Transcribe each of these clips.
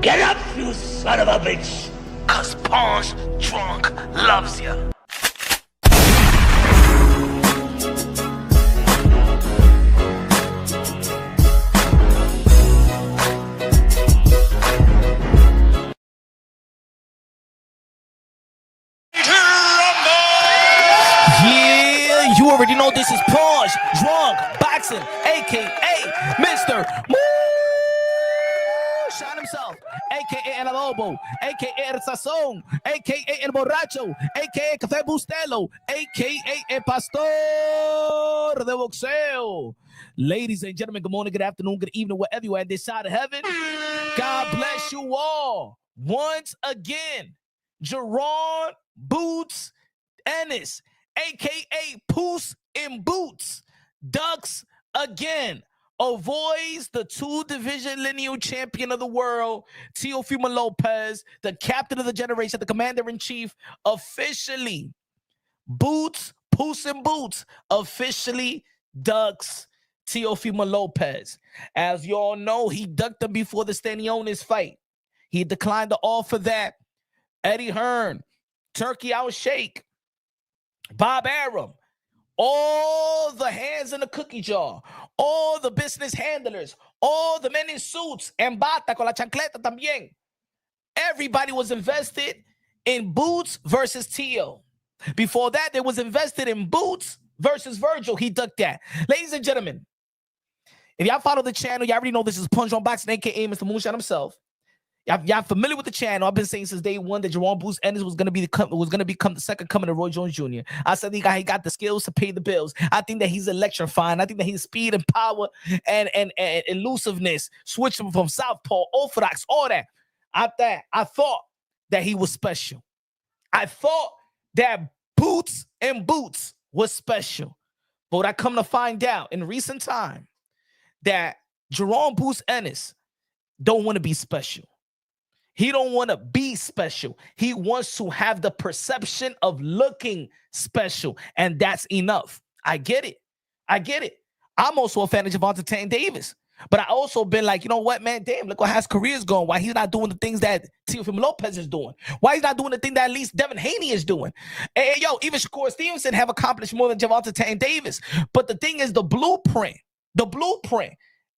Get up, you son of a bitch! Cause Pawn's drunk loves ya. Yeah, you already know this is Pawn's drunk boxing, aka Mr. Shot himself, aka El Lobo, aka El Sazón, aka El Borracho, aka Café Bustelo, aka El Pastor de Boxeo. Ladies and gentlemen, good morning, good afternoon, good evening, wherever you are at this side of heaven. God bless you all. Once again, Jerron Boots Ennis, aka Poos in Boots, ducks again. Avoids the 2-division lineal champion of the world, Teofimo Lopez, the captain of the generation, the commander-in-chief, officially. Poos in Boots officially ducks Teofimo Lopez. As you all know, he ducked him before the Stanionis fight. He declined the offer that Eddie Hearn, Turkey Al Sheikh, Bob Arum, all the hands in the cookie jar, all the business handlers, all the men in suits, and bata con la chancleta también. Everybody was invested in Boots versus Teo. Before that, they was invested in Boots versus Virgil. He ducked that. Ladies and gentlemen, if y'all follow the channel, y'all already know this is Punch on Boxing, aka Mr. Moonshine himself. Y'all familiar with the channel? I've been saying since day one that Jerron Boots Ennis was gonna become the second coming of Roy Jones Jr. I said he got the skills to pay the bills. I think that he's electrifying. I think that he's speed and power and elusiveness, switching from southpaw, orthodox, all that. I thought that he was special. I thought that Boots and Boots was special. But I come to find out in recent time that Jerron Boots Ennis don't want to be special. He don't want to be special. He wants to have the perception of looking special, and that's enough. I get it. I'm also a fan of Gervonta Tank Davis, but I also been like, you know what, man? Damn, look how his career's going. Why he's not doing the things that Teofimo Lopez is doing? Why he's not doing the thing that at least Devin Haney is doing? And yo, even Shakur Stevenson have accomplished more than Gervonta Tank Davis. But the thing is, the blueprint,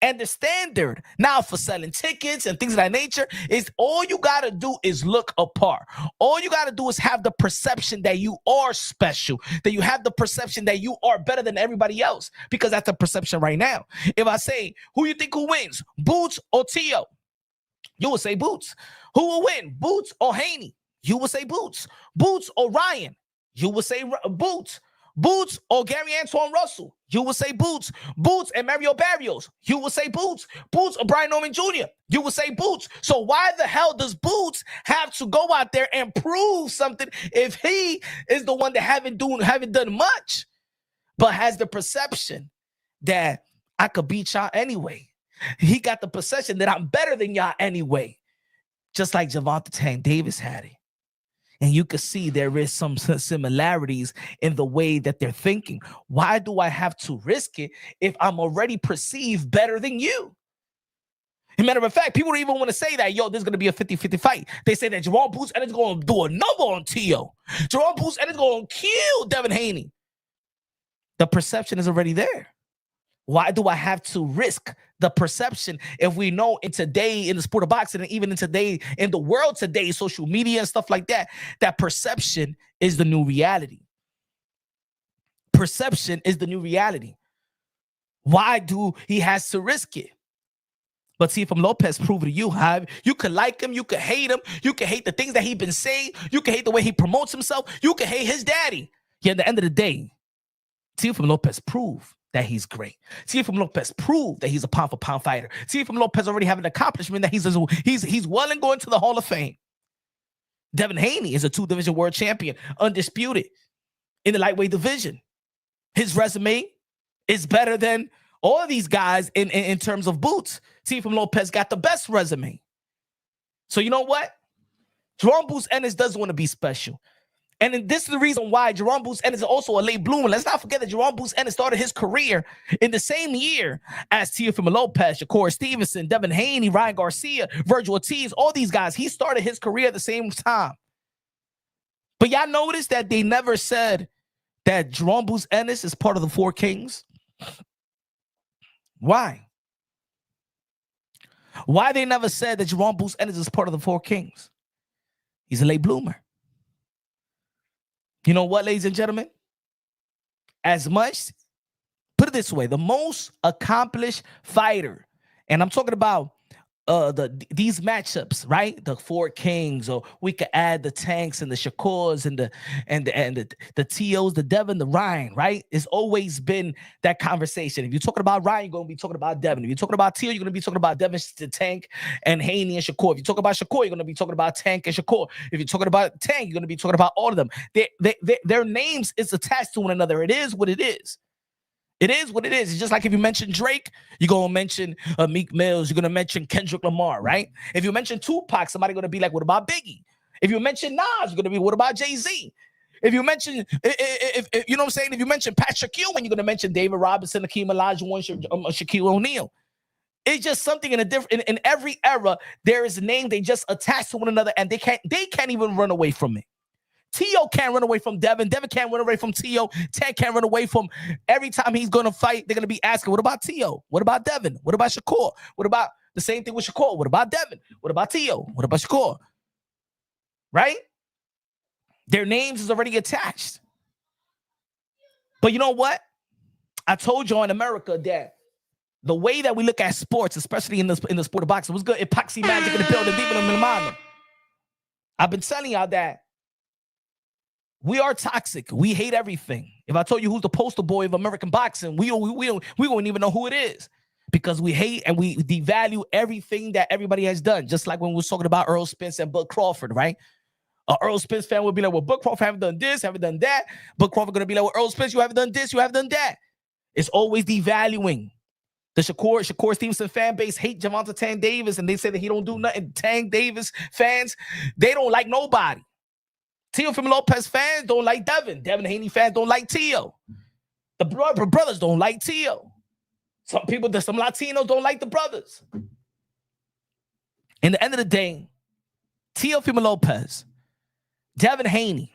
and the standard now for selling tickets and things of that nature is all you got to do is look apart. All you got to do is have the perception that you are special, that you have the perception that you are better than everybody else, because that's the perception right now. If I say, who you think who wins, Boots or Teo? You will say Boots. Who will win, Boots or Haney? You will say Boots. Boots or Ryan? You will say Boots. Boots or Gary Antoine Russell? You will say Boots. Boots and Mario Barrios? You will say Boots. Boots or Brian Norman Jr.? You will say Boots. So why the hell does Boots have to go out there and prove something if he is the one that haven't done much, but has the perception that I could beat y'all anyway? He got the perception that I'm better than y'all anyway, just like Gervonta Tank Davis had it. And you can see there is some similarities in the way that they're thinking. Why do I have to risk it if I'm already perceived better than you? As a matter of fact, people don't even want to say that, yo, this is going to be a 50-50 fight. They say that Jerron Boots Ennis is going to do a number on Teo. Jerron Boots Ennis is going to kill Devin Haney. The perception is already there. Why do I have to risk the perception if we know in today in the sport of boxing and even in today in the world today, social media and stuff like that, that perception is the new reality. Perception is the new reality. Why do he has to risk it? But see, from Lopez proved to you, how you could like him, you could hate him, you could hate the things that he's been saying, you could hate the way he promotes himself, you could hate his daddy. Yet at the end of the day, Teofimo Lopez proved that he's great. Teofimo Lopez proved that he's a pound for pound fighter. Teofimo Lopez already have an accomplishment that he's well and going to the Hall of Fame. Devin Haney is a 2-division world champion, undisputed in the lightweight division. His resume is better than all of these guys in terms of boots. Teofimo Lopez got the best resume. So you know what? Jerron Boots Ennis does want to be special. And then this is the reason why Jerome Boots Ennis is also a late bloomer. Let's not forget that Jerome Boots Ennis started his career in the same year as Teofimo Lopez, Shakur Stevenson, Devin Haney, Ryan Garcia, Virgil Ortiz, all these guys. He started his career at the same time. But y'all notice that they never said that Jerome Boots Ennis is part of the Four Kings? Why? Why they never said that Jerome Boots Ennis is part of the Four Kings? He's a late bloomer. You know what, ladies and gentlemen? As much, put it this way, the most accomplished fighter, and I'm talking about these matchups, right? The Four Kings, or we could add the Tanks and the Shakurs and the T.O.s, the Devin, the Ryan, right? It's always been that conversation. If you're talking about Ryan, you're going to be talking about Devin. If you're talking about T.O., you're going to be talking about Devin, the Tank, and Haney and Shakur. If you talk about Shakur, you're going to be talking about Tank and Shakur. If you're talking about Tank, you're going to be talking about all of them. Their names is attached to one another. It is what it is. It is what it is. It's just like if you mention Drake, you're going to mention Meek Mills. You're going to mention Kendrick Lamar, right? If you mention Tupac, somebody's going to be like, what about Biggie? If you mention Nas, you're going to be, what about Jay-Z? If you mention, if you know what I'm saying? If you mention Patrick Ewing, you're going to mention David Robinson, Hakeem Olajuwon, Shaquille O'Neal. It's just something in a different, in every era, there is a name they just attach to one another, and they can't even run away from it. T.O. can't run away from Devin. Devin can't run away from T.O. Tank can't run away from. Every time he's going to fight, they're going to be asking, what about T.O.? What about Devin? What about Shakur? What about the same thing with Shakur? What about Devin? What about T.O.? What about Shakur? Right? Their names is already attached. But you know what? I told you in America that the way that we look at sports, especially in the sport of boxing, was good. Epoxy magic in the building, deep in the mind. I've been telling y'all that we are toxic. We hate everything. If I told you who's the poster boy of American boxing, we won't even know who it is, because we hate and we devalue everything that everybody has done. Just like when we were talking about Earl Spence and Bud Crawford, right? Earl Spence fan would be like, well, Bud Crawford haven't done this, haven't done that. Bud Crawford going to be like, well, Earl Spence, you haven't done this, you haven't done that. It's always devaluing. The Shakur Stevenson fan base hate Gervonta Tank Davis, and they say that he don't do nothing. Tank Davis fans, they don't like nobody. Teofimo Lopez fans don't like Devin. Devin Haney fans don't like T.O. The brothers don't like T.O. Some Latinos don't like the brothers. In the end of the day, Teofimo Lopez, Devin Haney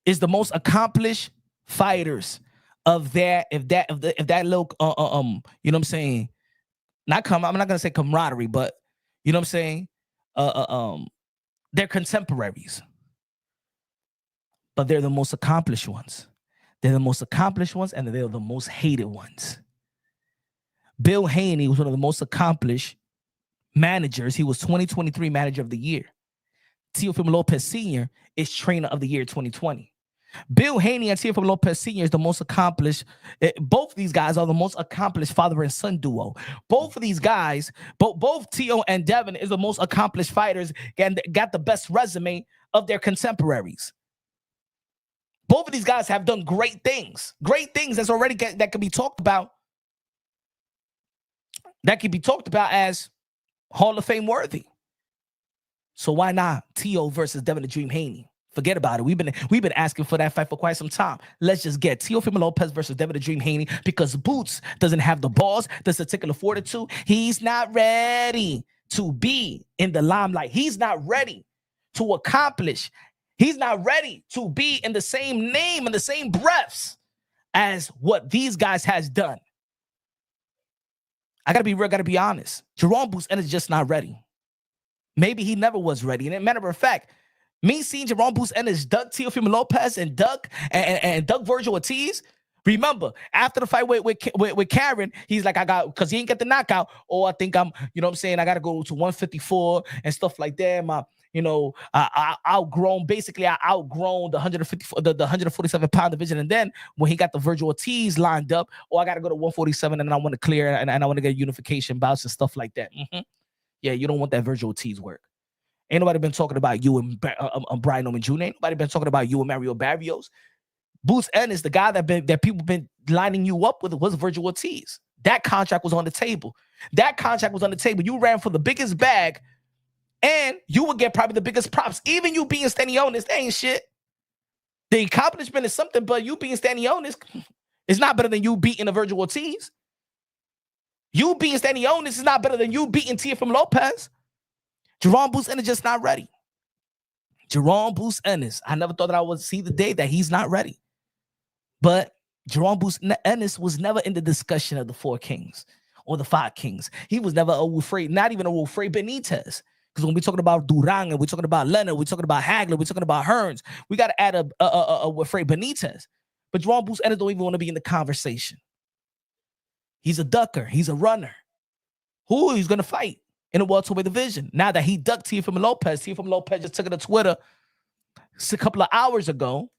is the most accomplished fighters of that little you know what I'm saying? I'm not gonna say camaraderie, but you know what I'm saying? They're contemporaries. But they're the most accomplished ones. They're the most accomplished ones, and they're the most hated ones. Bill Haney was one of the most accomplished managers. He was 2023 Manager of the Year. Teofimo Lopez Sr. is Trainer of the Year 2020. Bill Haney and Teofimo Lopez Sr. is the most accomplished. Both of these guys are the most accomplished father and son duo. Both of these guys, both T.O. and Devin, is the most accomplished fighters and got the best resume of their contemporaries. Both of these guys have done great things that's already that can be talked about. That can be talked about as Hall of Fame worthy. So why not T.O. versus Devin the Dream Haney? Forget about it. We've been asking for that fight for quite some time. Let's just get Teofimo Lopez versus Devin the Dream Haney, because Boots doesn't have the balls, the particular fortitude. He's not ready to be in the limelight. He's not ready to accomplish. He's not ready to be in the same name, in the same breaths as what these guys has done. I got to be real, got to be honest. Jerome Boots Ennis is just not ready. Maybe he never was ready. And as a matter of fact, me seeing Jerome Boots Ennis duck Teofimo Lopez and duck Virgil Ortiz. Remember, after the fight with Karen, he's like, because he ain't get the knockout. Oh, I think I'm, you know what I'm saying? I got to go to 154 and stuff like that. I outgrown the 147 pound division. And then when he got the Virgil Ortiz lined up, I got to go to 147 and I want to clear and I want to get unification bouts and stuff like that. Yeah, you don't want that Virgil Ortiz work. Ain't nobody been talking about you and Brian Norman Jr. Ain't nobody been talking about you and Mario Barrios. Boots Ennis, the guy that people been lining you up with, was Virgil Ortiz. That contract was on the table. You ran for the biggest bag, and you would get probably the biggest props. Even you being Stanionis, that ain't shit. The accomplishment is something, but you beating Stanionis is not better than you beating a Virgil Ortiz. You beating Stanionis is not better than you beating Teofimo Lopez. Jerome Boots Ennis just not ready. Jerome Boots Ennis. I never thought that I would see the day that he's not ready. But Jerome Boots Ennis was never in the discussion of the 4 kings or the 5 kings. He was never afraid, not even afraid Benitez. Because when we're talking about Durang and we're talking about Leonard, we're talking about Hagler, we're talking about Hearns, we got to add a afraid Benitez. But Jerome Boots Ennis don't even want to be in the conversation. He's a ducker. He's a runner. Who he's going to fight in the welterweight division? Now that he ducked Teofimo Lopez just took it to Twitter a couple of hours ago.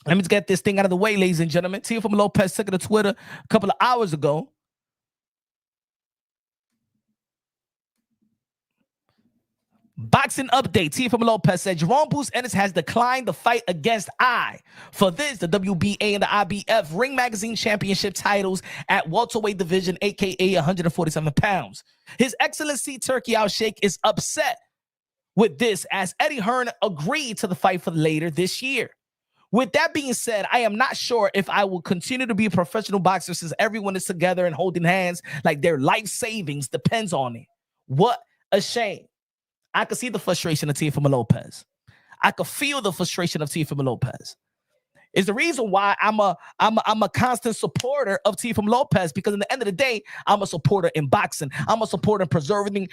Let me just get this thing out of the way, ladies and gentlemen. Teofimo Lopez took it to Twitter a couple of hours ago. Boxing update. Teofimo Lopez said Jerome Boots Ennis has declined the fight against I. For this, the WBA and the IBF Ring Magazine Championship titles at welterweight division, aka 147 pounds. His Excellency Turkey Al Sheikh is upset with this as Eddie Hearn agreed to the fight for later this year. With that being said, I am not sure if I will continue to be a professional boxer since everyone is together and holding hands like their life savings depends on it. What a shame. I could see the frustration of Teofimo Lopez. I could feel the frustration of Teofimo Lopez. It's the reason why I'm a constant supporter of Teofimo Lopez, because at the end of the day, I'm a supporter in boxing. I'm a supporter in preserving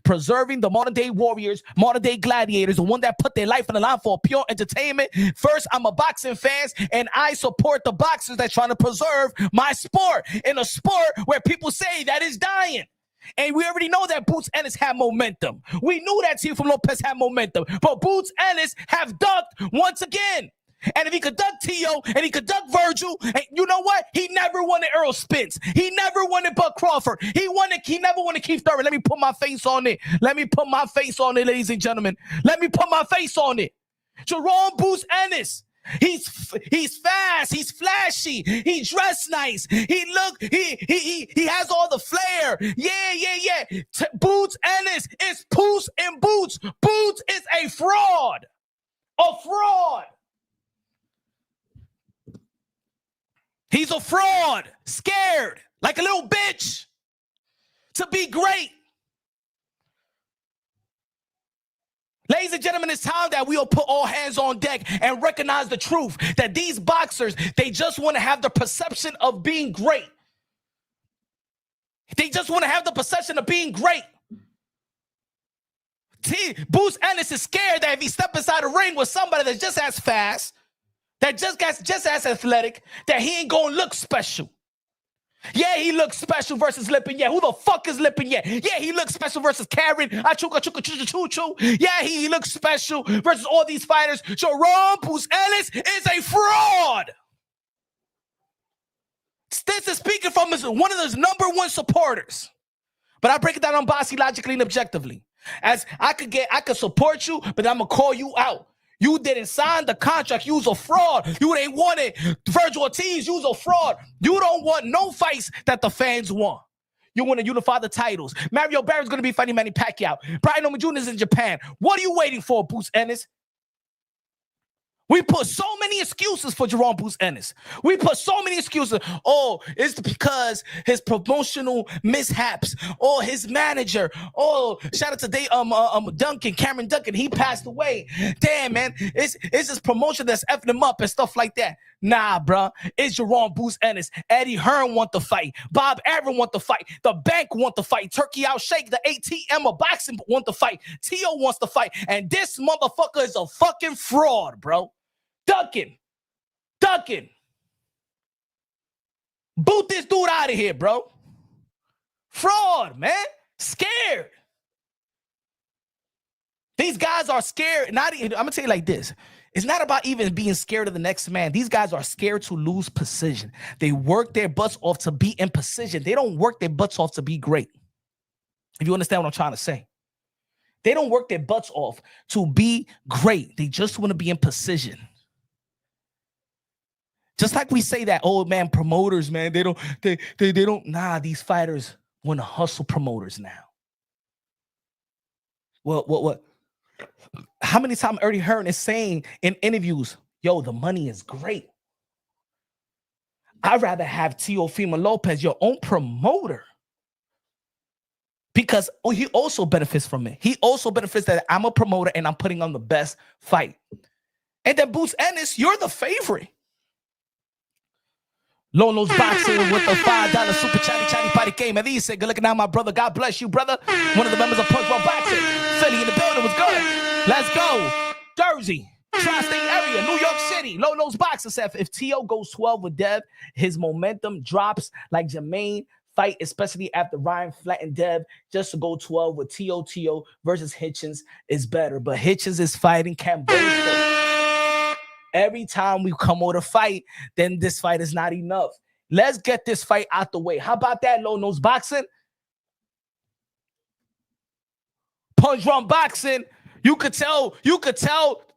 the modern day warriors, modern day gladiators, the one that put their life on the line for pure entertainment. First, I'm a boxing fan, and I support the boxers that trying to preserve my sport in a sport where people say that is dying. And we already know that Boots Ennis had momentum. We knew that Teofimo Lopez had momentum, but Boots Ennis have ducked once again. And if he could duck Teo and he could duck Virgil, and you know what? He never wanted Earl Spence. He never wanted Buck Crawford. He never wanted Keith Thurman. Let me put my face on it. Let me put my face on it, ladies and gentlemen. Let me put my face on it. Jerome Boots Ennis. He's fast. He's flashy. He dressed nice. He has all the flair. Yeah. Boots Ennis is Poos in Boots. Boots is a fraud. A fraud. He's a fraud. Scared like a little bitch to be great. Ladies and gentlemen, it's time that we will put all hands on deck and recognize the truth that these boxers, they just want to have the perception of being great. They just want to have the perception of being great. Boots Ennis is scared that if he steps inside the ring with somebody that's just as fast, that just as athletic, that he ain't going to look special. Yeah, he looks special versus Lipin. Who the fuck is Lipin? Yeah, he looks special versus Karen. Yeah, he looks special versus all these fighters. Jerome Boots Ennis is a fraud. This is speaking from one of his number one supporters. But I break it down on bossy, logically, and objectively. As I could support you, but I'm gonna call you out. You didn't sign the contract. You was a fraud. You ain't wanted Virgil Ortiz. You was a fraud. You don't want no fights that the fans want. You want to unify the titles. Mario Barron's going to be fighting Manny Pacquiao. Brian O'Malley Jr. is in Japan. What are you waiting for, Boots Ennis? We put so many excuses for Jerome Boots Ennis. We put so many excuses. Oh, it's because his promotional mishaps. Oh, his manager. Oh, shout out to Cameron Duncan. He passed away. Damn, man. It's his promotion that's effing him up and stuff like that. Nah, bruh. It's Jerome Boots Ennis. Eddie Hearn want the fight. Bob Arum want the fight. The bank want the fight. Turkey Al Sheikh, the ATM of boxing want the fight. Teo wants the fight. And this motherfucker is a fucking fraud, bro. Ducking. Boot this dude out of here, bro. Fraud, man. Scared. These guys are scared. I'm going to tell you like this. It's not about even being scared of the next man. These guys are scared to lose precision. They work their butts off to be in position. They don't work their butts off to be great. If you understand what I'm trying to say. They don't work their butts off to be great. They just want to be in position. Just like we say that, oh man, promoters, man, they don't, nah, these fighters want to hustle promoters now. What? How many times Eddie Hearn is saying in interviews, yo, the money is great. I'd rather have Teofimo Lopez, your own promoter, because he also benefits from it. He also benefits that I'm a promoter and I'm putting on the best fight. And then Boots Ennis, you're the favorite. Lolo's boxing with the $5 super chatty party game. And he said, good looking out, my brother. God bless you, brother. One of the members of Punch World Boxing. Philly in the building was good. Let's go. Jersey, tri-state area, New York City. Lolo's boxing said, if T.O. goes 12 with Dev, his momentum drops like Jermaine fight, especially after Ryan flattened Dev. Just to go 12 with T.O. versus Hitchins is better. But Hitchins is fighting Cambosos. Every time we come over to fight, then this fight is not enough. Let's get this fight out the way. How about that, Low Nose Boxing? Punch Drunk Boxing. You could tell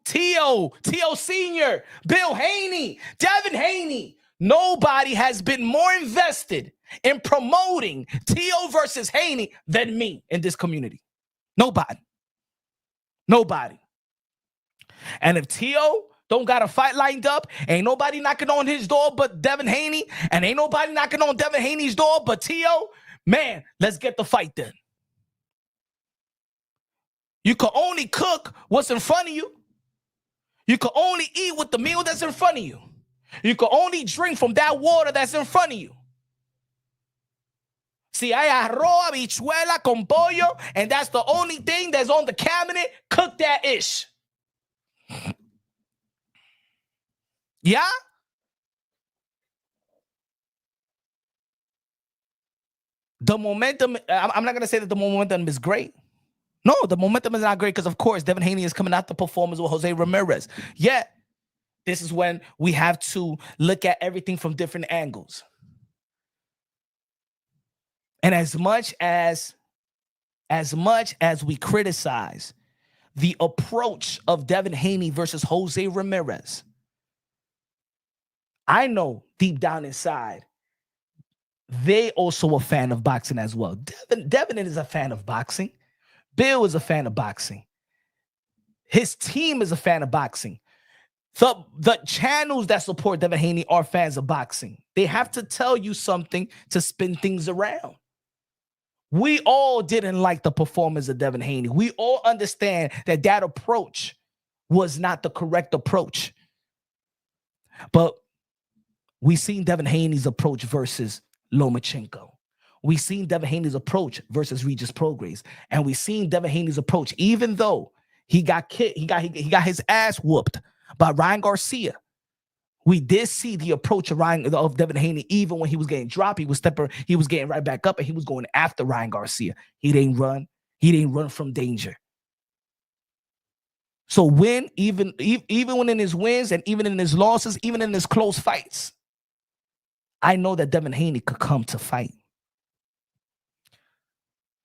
T.O. Sr., Bill Haney, Devin Haney. Nobody has been more invested in promoting T.O. versus Haney than me in this community. Nobody. And if T.O. don't got a fight lined up, ain't nobody knocking on his door but Devin Haney, and ain't nobody knocking on Devin Haney's door but T.O., man, let's get the fight then. You can only cook what's in front of you. You can only eat with the meal that's in front of you. You can only drink from that water that's in front of you. Si hay arroz, habichuela con pollo, and that's the only thing that's on the cabinet, cook that ish. Yeah? The momentum, I'm not going to say that the momentum is great. No, the momentum is not great because, of course, Devin Haney is coming out the performance with Jose Ramirez. Yet, this is when we have to look at everything from different angles. And as much as we criticize the approach of Devin Haney versus Jose Ramirez, I know deep down inside, they also a fan of boxing as well. Devin is a fan of boxing. Bill is a fan of boxing. His team is a fan of boxing. The channels that support Devin Haney are fans of boxing. They have to tell you something to spin things around. We all didn't like the performance of Devin Haney. We all understand that approach was not the correct approach. But we seen Devin Haney's approach versus Lomachenko. We seen Devin Haney's approach versus Regis Prograis. And we seen Devin Haney's approach, even though he got kicked, he got his ass whooped by Ryan Garcia. We did see the approach of Devin Haney, even when he was getting dropped, he was getting right back up and he was going after Ryan Garcia. He didn't run from danger. So even when in his wins and even in his losses, even in his close fights, I know that Devin Haney could come to fight.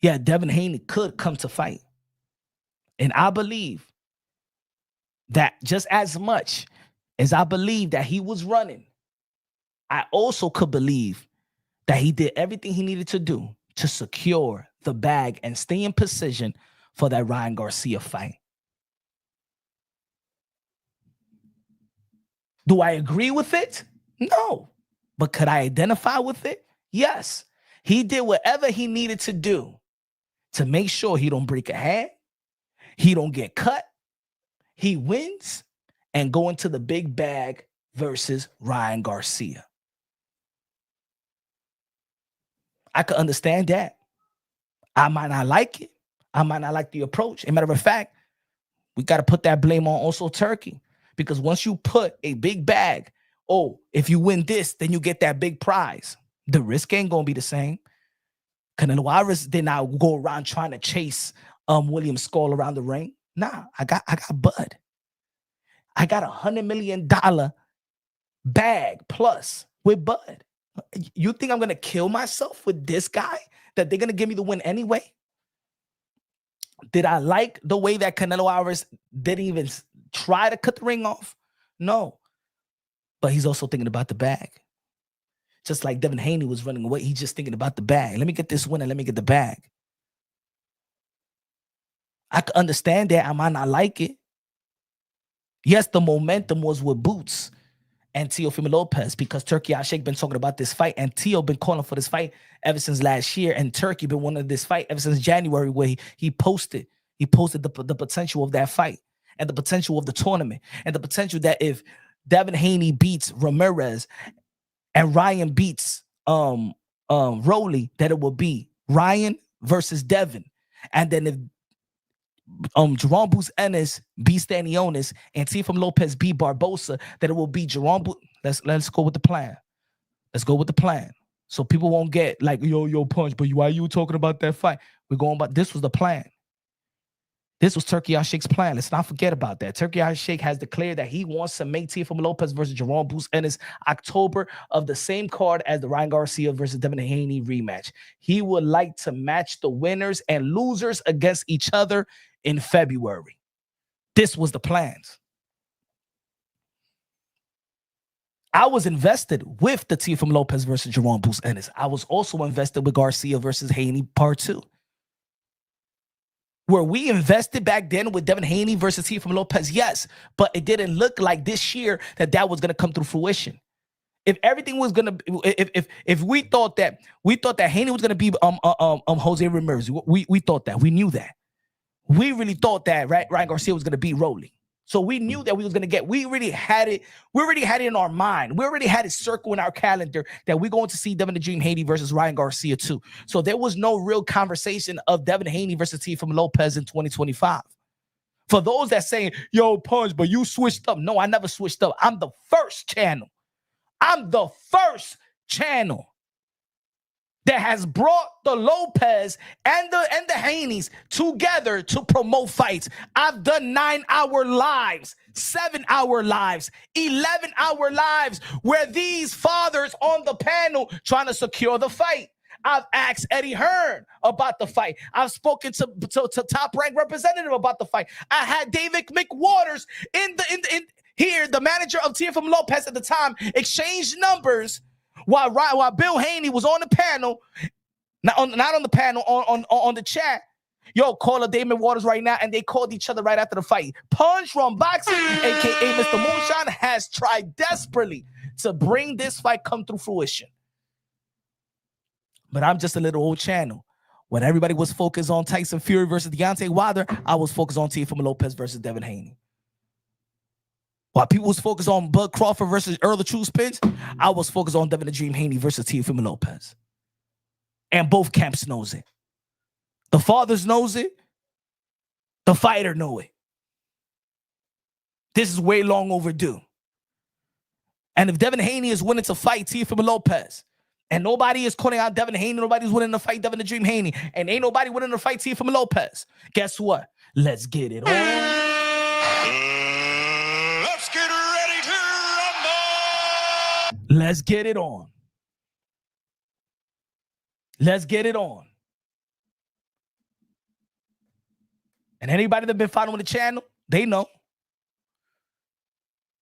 Yeah, Devin Haney could come to fight. And I believe that just as much as I believe that he was running, I also could believe that he did everything he needed to do to secure the bag and stay in position for that Ryan Garcia fight. Do I agree with it? No. But could I identify with it? Yes. He did whatever he needed to do to make sure he don't break a hand, he don't get cut, he wins, and go into the big bag versus Ryan Garcia. I could understand that. I might not like it. I might not like the approach. As a matter of fact, we got to put that blame on also Turkey. Because once you put a big bag, if you win this, then you get that big prize. The risk ain't going to be the same. Canelo Alvarez did not go around trying to chase William Skull around the ring. Nah, I got Bud. I got $100 million bag plus with Bud. You think I'm going to kill myself with this guy that they're going to give me the win anyway? Did I like the way that Canelo Alvarez didn't even try to cut the ring off? No. But he's also thinking about the bag. Just like Devin Haney was running away, he's just thinking about the bag. Let me get this win and let me get the bag. I could understand that. I might not like it. Yes, the momentum was with Boots and Teofimo Lopez because Turkey Al-Sheikh been talking about this fight, and Teo been calling for this fight ever since last year, and Turkey been wanting this fight ever since January, where he posted the potential of that fight and the potential of the tournament and the potential that if Devin Haney beats Ramirez and Ryan beats Rolly, that it will be Ryan versus Devin, and then if Jerome Boots Ennis beat Stanionis and Teofimo Lopez beat Barbosa, that it will be Jerome Boots. Let's go with the plan. Let's go with the plan. So people won't get like, yo, Punch, but why you talking about that fight? We're going about, this was the plan. This was Turkey Al-Sheikh's plan. Let's not forget about that. Turkey Al-Sheikh has declared that he wants to make Teofimo Lopez versus Jerome Boots Ennis October of the same card as the Ryan Garcia versus Devin Haney rematch. He would like to match the winners and losers against each other in February. This was the plans. I was invested with the Teofimo Lopez versus Jerome Boots Ennis. I was also invested with Garcia versus Haney Part 2. Were we invested back then with Devin Haney versus Teofimo Lopez? Yes, but it didn't look like this year that was going to come through fruition. If everything was going to, if we thought that Haney was going to be Jose Ramirez, we thought that, we knew that. We really thought that Ryan Garcia was going to beat Rolly. So we knew that we was going to get, we already had it in our mind. We already had it circled in our calendar that we're going to see Devin the Dream Haney versus Ryan Garcia too. So there was no real conversation of Devin Haney versus Teofimo Lopez in 2025. For those that saying, yo, Punch, but you switched up. No, I never switched up. I'm the first channel. That has brought the Lopez and the Haneys together to promote fights. I've done 9-hour lives, 7-hour lives, 11-hour lives, where these fathers on the panel trying to secure the fight. I've asked Eddie Hearn about the fight. I've spoken to top-ranked representative about the fight. I had David McWaters in here, the manager of Teofimo Lopez at the time, exchange numbers while Bill Haney was on the panel, not on the panel, on the chat. Yo, call up David Waters right now, and they called each other right after the fight. Punch from Boxing, aka Mr. Moonshine, has tried desperately to bring this fight come through fruition. But I'm just a little old channel. When everybody was focused on Tyson Fury versus Deontay Wilder, I was focused on Teofimo Lopez versus Devin Haney. While people was focused on Bud Crawford versus Earl the True Spence, I was focused on Devin the Dream Haney versus Teofimo Lopez. And both camps knows it. The fathers knows it. The fighter know it. This is way long overdue. And if Devin Haney is winning to fight Teofimo Lopez, and nobody is calling out Devin Haney, nobody's winning to fight Devin the Dream Haney, and ain't nobody winning to fight Teofimo Lopez, guess what? Let's get it on. Let's get it on. Let's get it on. And anybody that been following the channel, they know.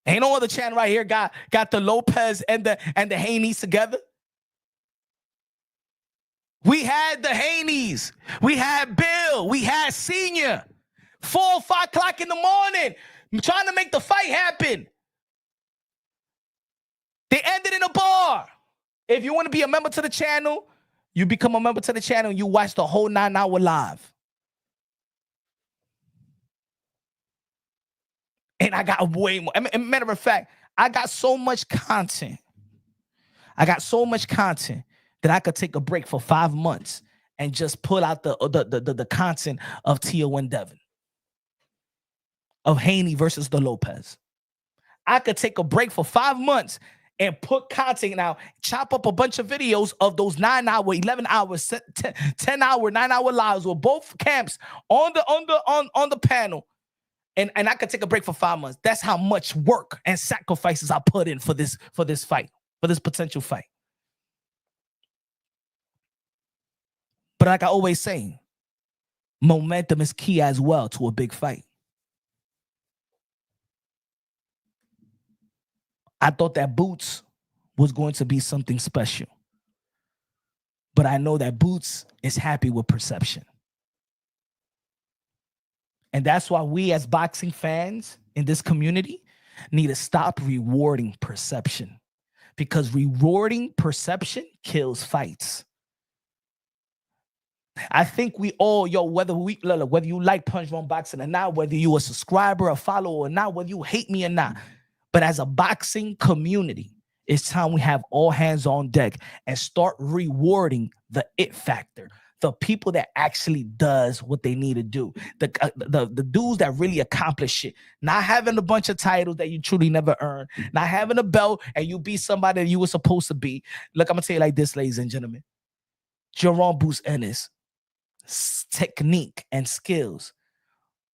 Ain't no other channel right here got the Lopez and the Haneys together. We had the Haneys. We had Bill. We had Senior. 4 or 5 o'clock in the morning, trying to make the fight happen. They ended in a bar. If you want to be a member to the channel, you become a member to the channel and you watch the whole 9-hour live. And I got way more. Matter of fact, I got so much content. That I could take a break for 5 months and just pull out the content of Teo and Devin. Of Haney versus the Lopez. I could take a break for 5 months and put content now, chop up a bunch of videos of those 9-hour, 11-hour, 10-hour, 9-hour lives with both camps on the panel. And I could take a break for 5 months. That's how much work and sacrifices I put in for this fight, for this potential fight. But like I always say, momentum is key as well to a big fight. I thought that Boots was going to be something special. But I know that Boots is happy with perception. And that's why we as boxing fans in this community need to stop rewarding perception, because rewarding perception kills fights. I think we all, whether you like Punch Drunk Boxing or not, whether you a subscriber, a follower or not, whether you hate me or not, but as a boxing community, it's time we have all hands on deck and start rewarding the it factor, the people that actually does what they need to do, the dudes that really accomplish shit, not having a bunch of titles that you truly never earned, not having a belt and you be somebody that you were supposed to be. Look, I'm gonna tell you like this, ladies and gentlemen. Jerome Boots Ennis technique and skills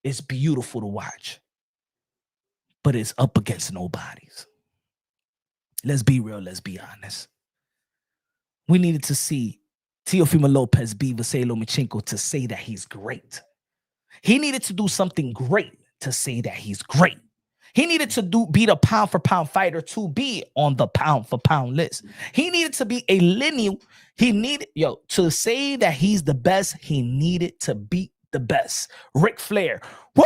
is beautiful to watch, but it's up against nobodies. Let's be real, let's be honest. We needed to see Teofimo Lopez beat Vasily Lomachenko to say that he's great. He needed to do something great to say that he's great. He needed to be the pound for pound fighter to be on the pound for pound list. He needed to be a lineal. He needed, to say that he's the best, he needed to beat the best. Ric Flair. Woo!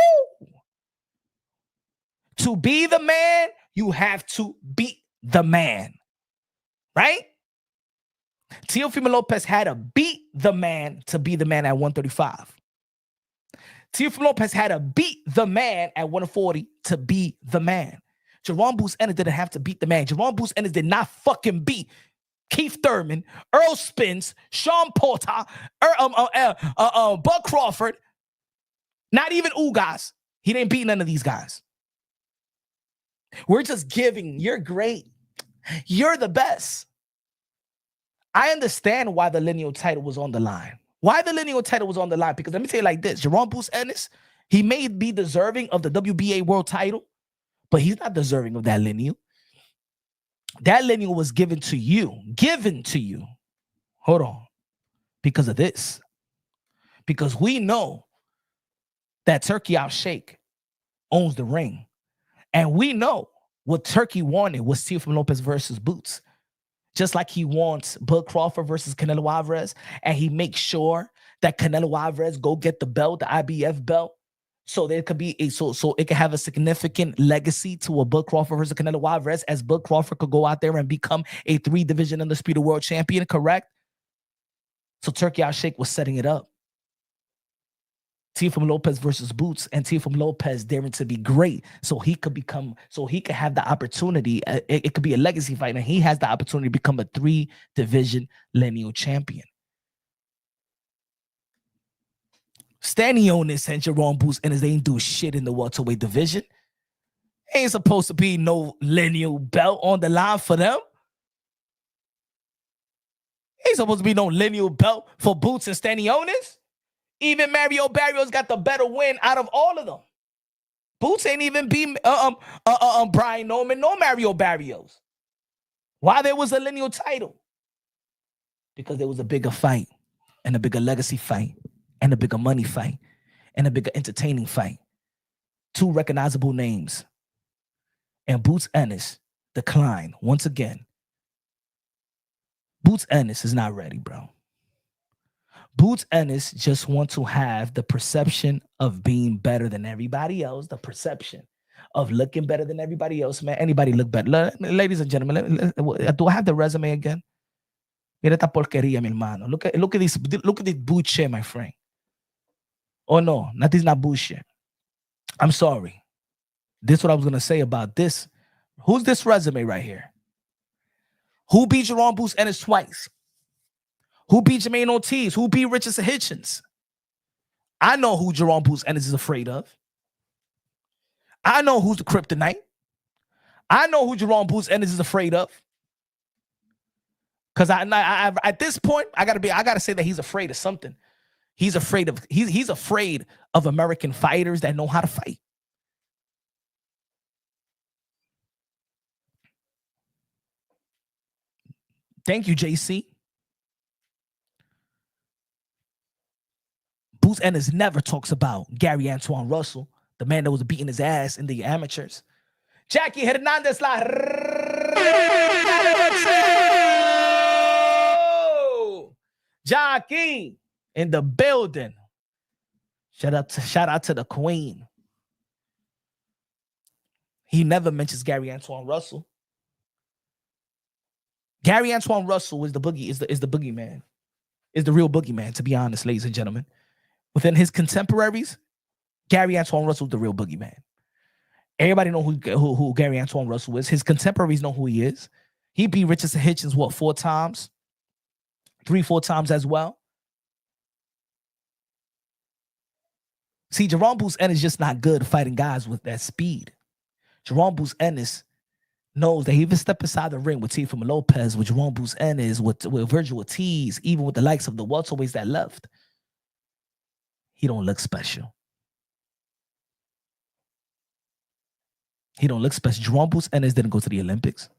To be the man, you have to beat the man. Right? Teofimo Lopez had to beat the man to be the man at 135. Teofimo Lopez had to beat the man at 140 to be the man. Jerome Boots Ennis didn't have to beat the man. Jerome Boots Ennis did not fucking beat Keith Thurman, Earl Spence, Sean Porter, Bud Crawford, not even Ugas. He didn't beat none of these guys. We're just giving, you're great. You're the best. I understand why the lineal title was on the line. Why the lineal title was on the line? Because let me tell you like this. Jerome Boots Ennis, he may be deserving of the WBA world title, but he's not deserving of that lineal. That lineal was given to you. Hold on. Because of this. Because we know that Turkey Al Sheikh owns the ring. And we know what Turkey wanted was Teofimo Lopez versus Boots. Just like he wants Bud Crawford versus Canelo Alvarez, and he makes sure that Canelo Alvarez go get the belt, the IBF belt, so there could be so it could have a significant legacy to a Bud Crawford versus Canelo Alvarez, as Bud Crawford could go out there and become a 3-division undisputed world champion, correct? So Turkey Al Sheikh was setting it up. Teofimo Lopez versus Boots, and Teofimo Lopez daring to be great, so he could have the opportunity. It could be a legacy fight, and he has the opportunity to become a 3-division lineal champion. Stanionis and Jerome Boots Ennis, they ain't do shit in the welterweight division. Ain't supposed to be no lineal belt on the line for them. Ain't supposed to be no lineal belt for Boots and Stanionis. Even Mario Barrios got the better win out of all of them. Boots ain't even beat Brian Norman nor Mario Barrios. Why there was a lineal title? Because there was a bigger fight, and a bigger legacy fight, and a bigger money fight, and a bigger entertaining fight. 2 recognizable names. And Boots Ennis declined once again. Boots Ennis is not ready, bro. Boots Ennis just want to have the perception of being better than everybody else, the perception of looking better than everybody else, man. Anybody look better. Ladies and gentlemen, do I have the resume again? Mira esta porquería, mi hermano. Look at this bullshit, my friend. Oh no, this is not bullshit. I'm sorry. This is what I was going to say about this. Who's this resume right here? Who beat Jerome Boots Ennis twice? Who beat Jermaine Ortiz? Who beat Richardson Hitchins? I know who Jerome Boots Ennis is afraid of. I know who's the kryptonite. I know who Jerome Boots Ennis is afraid of. Because I at this point, I gotta say that he's afraid of something. He's afraid of American fighters that know how to fight. Thank you, JC. Boots Ennis never talks about Gary Antoine Russell, the man that was beating his ass in the amateurs. Jackie Hernandez la Jackie in the building. Shout out to the queen. He never mentions Gary Antoine Russell. Gary Antoine Russell is the boogeyman. Is the real boogeyman, to be honest, ladies and gentlemen. Within his contemporaries, Gary Antoine Russell is the real boogeyman. Everybody know who Gary Antoine Russell is. His contemporaries know who he is. He beat Richardson Hitchins, 4 times? 3-4 times as well. See, Jerome Boots Ennis is just not good fighting guys with that speed. Jerome Boots Ennis knows that he even step inside the ring with Teofimo Lopez, with Jerome Boots Ennis, with Virgil Ortiz, even with the likes of the welterweights that left. He don't look special. He don't look special. Jerome Boots Ennis didn't go to the Olympics.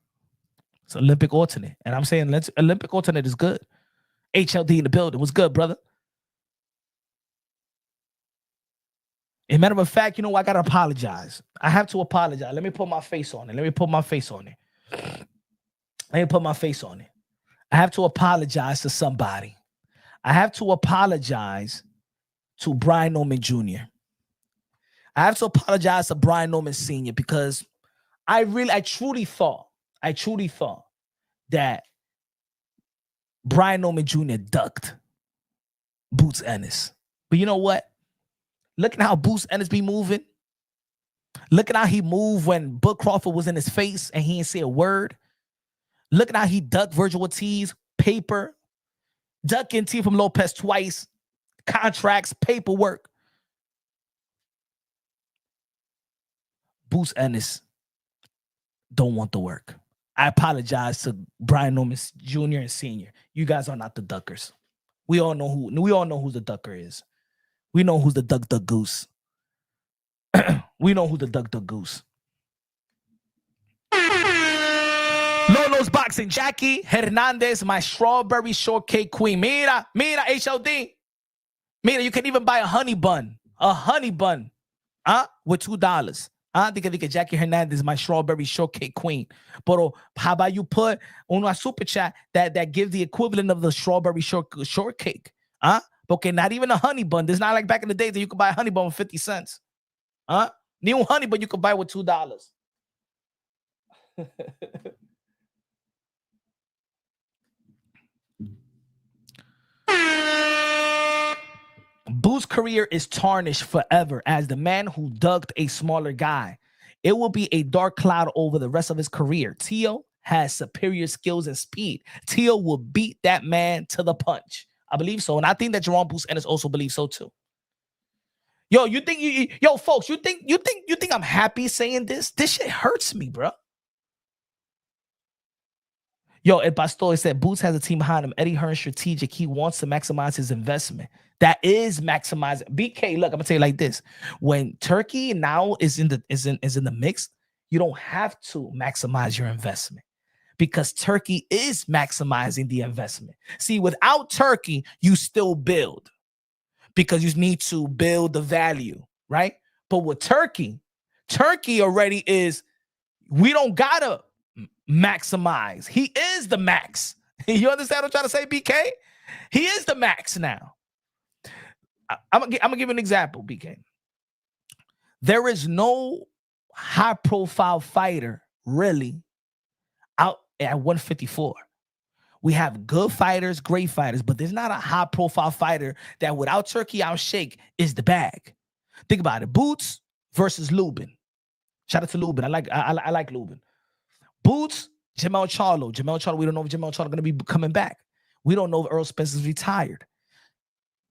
It's an Olympic alternate. And I'm saying Olympic alternate is good. HLD in the building. What's good, brother? As a matter of fact, you know, I got to apologize. I have to apologize. Let me put my face on it. I have to apologize to somebody. I have to apologize to Brian Norman Jr. I have to apologize to Brian Norman Sr. because I truly thought that Brian Norman Jr. ducked Boots Ennis. But you know what? Look at how Boots Ennis be moving. Look at how he moved when Bud Crawford was in his face and he didn't say a word. Look at how he ducked Virgil Ortiz, paper, ducking Teofimo Lopez twice, contracts, paperwork. Boots Ennis don't want the work. I apologize to Brian Norman Jr. and Sr. You guys are not the duckers. We all know who the ducker is. We know who's the duck goose. We know who the duck goose. Lolo's Boxing, Jackie Hernandez, my strawberry shortcake queen. Mira, HLD. Mira, you can even buy a honey bun. With $2. Diga Jackie Hernandez, my strawberry shortcake queen. But how about you put on a super chat that gives the equivalent of the strawberry shortcake? Okay, not even a honey bun. It's not like back in the days that you could buy a honey bun with 50 cents. New honey bun you could buy with $2. Boo's career is tarnished forever as the man who ducked a smaller guy. It will be a dark cloud over the rest of his career. Teo has superior skills and speed. Teo will beat that man to the punch. I believe so. And I think that Jerome Boots Ennis also believes so too. Yo, folks, you think I'm happy saying this? This shit hurts me, bro. Yo, El Pastor said Boots has a team behind him. Eddie Hearn strategic. He wants to maximize his investment. That is maximizing. BK, look, I'm gonna tell you like this. When Turkey now is in the mix, you don't have to maximize your investment because Turkey is maximizing the investment. See, without Turkey, you still build because you need to build the value, right? But with Turkey already is, we don't gotta maximize. He is the max. You understand what I'm trying to say, BK? He is the max now. I'm gonna give an example, BK. There is no high-profile fighter really out at 154. We have good fighters, great fighters, but there's not a high-profile fighter that without Turkey outshake is the bag. Think about it. Boots versus Lubin. Shout out to Lubin. I like Lubin. Boots, Jamel Charlo. We don't know if Jamel Charlo going to be coming back. We don't know if Earl Spencer's retired.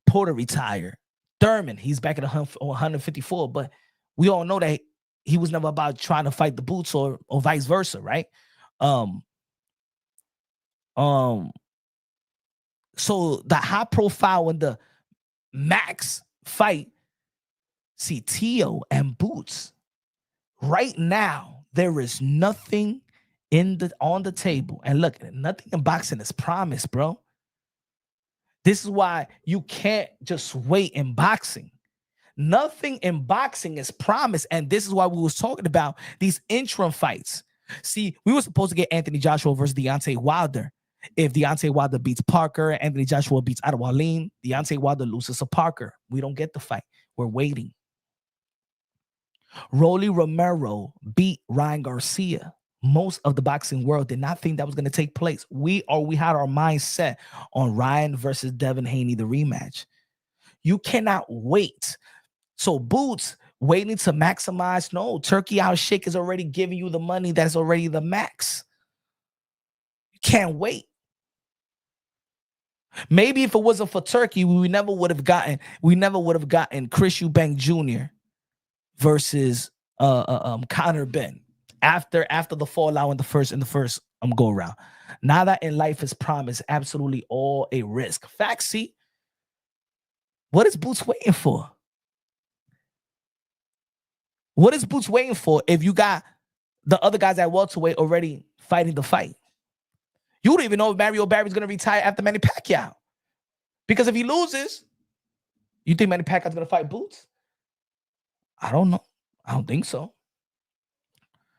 Porter retired. Thurman, he's back at 154, but we all know that he was never about trying to fight the Boots or vice versa, right? So the high profile and the max fight, see Teo and Boots. Right now, there is nothing on the table. And look, nothing in boxing is promised, bro. This is why you can't just wait in boxing. Nothing in boxing is promised. And this is why we was talking about these interim fights. See, we were supposed to get Anthony Joshua versus Deontay Wilder. If Deontay Wilder beats Parker, Anthony Joshua beats Adewale, Deontay Wilder loses to Parker. We don't get the fight. We're waiting. Rolly Romero beat Ryan Garcia. Most of the boxing world did not think that was going to take place. We had our mind set on Ryan versus Devin Haney, the rematch. You cannot wait. So Boots waiting to maximize. No, Turkey Out Shake is already giving you the money that's already the max. You can't wait. Maybe if it wasn't for Turkey, we never would have gotten Chris Eubank Jr. versus Conor Ben after the fallout in the first go around. Now that in life is promised, absolutely all a risk. Fact, see, what is Boots waiting for? What is Boots waiting for if you got the other guys at welterweight already fighting the fight? You don't even know if Mario Barry's going to retire after Manny Pacquiao. Because if he loses, you think Manny Pacquiao's going to fight Boots? I don't know. I don't think so.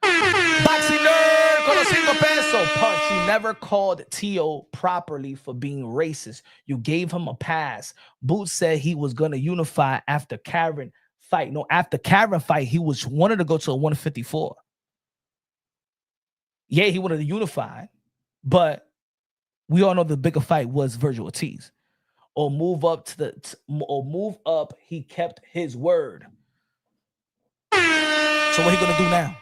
Boxing nerd con los 5 pesos. Punch, you never called Teo properly for being racist. You gave him a pass. Boots said he was going to unify after Karen fight. No, after Karen fight, he wanted to go to a 154. Yeah, he wanted to unify, but we all know the bigger fight was Virgil Ortiz. Or move up he kept his word. So what he gonna do now?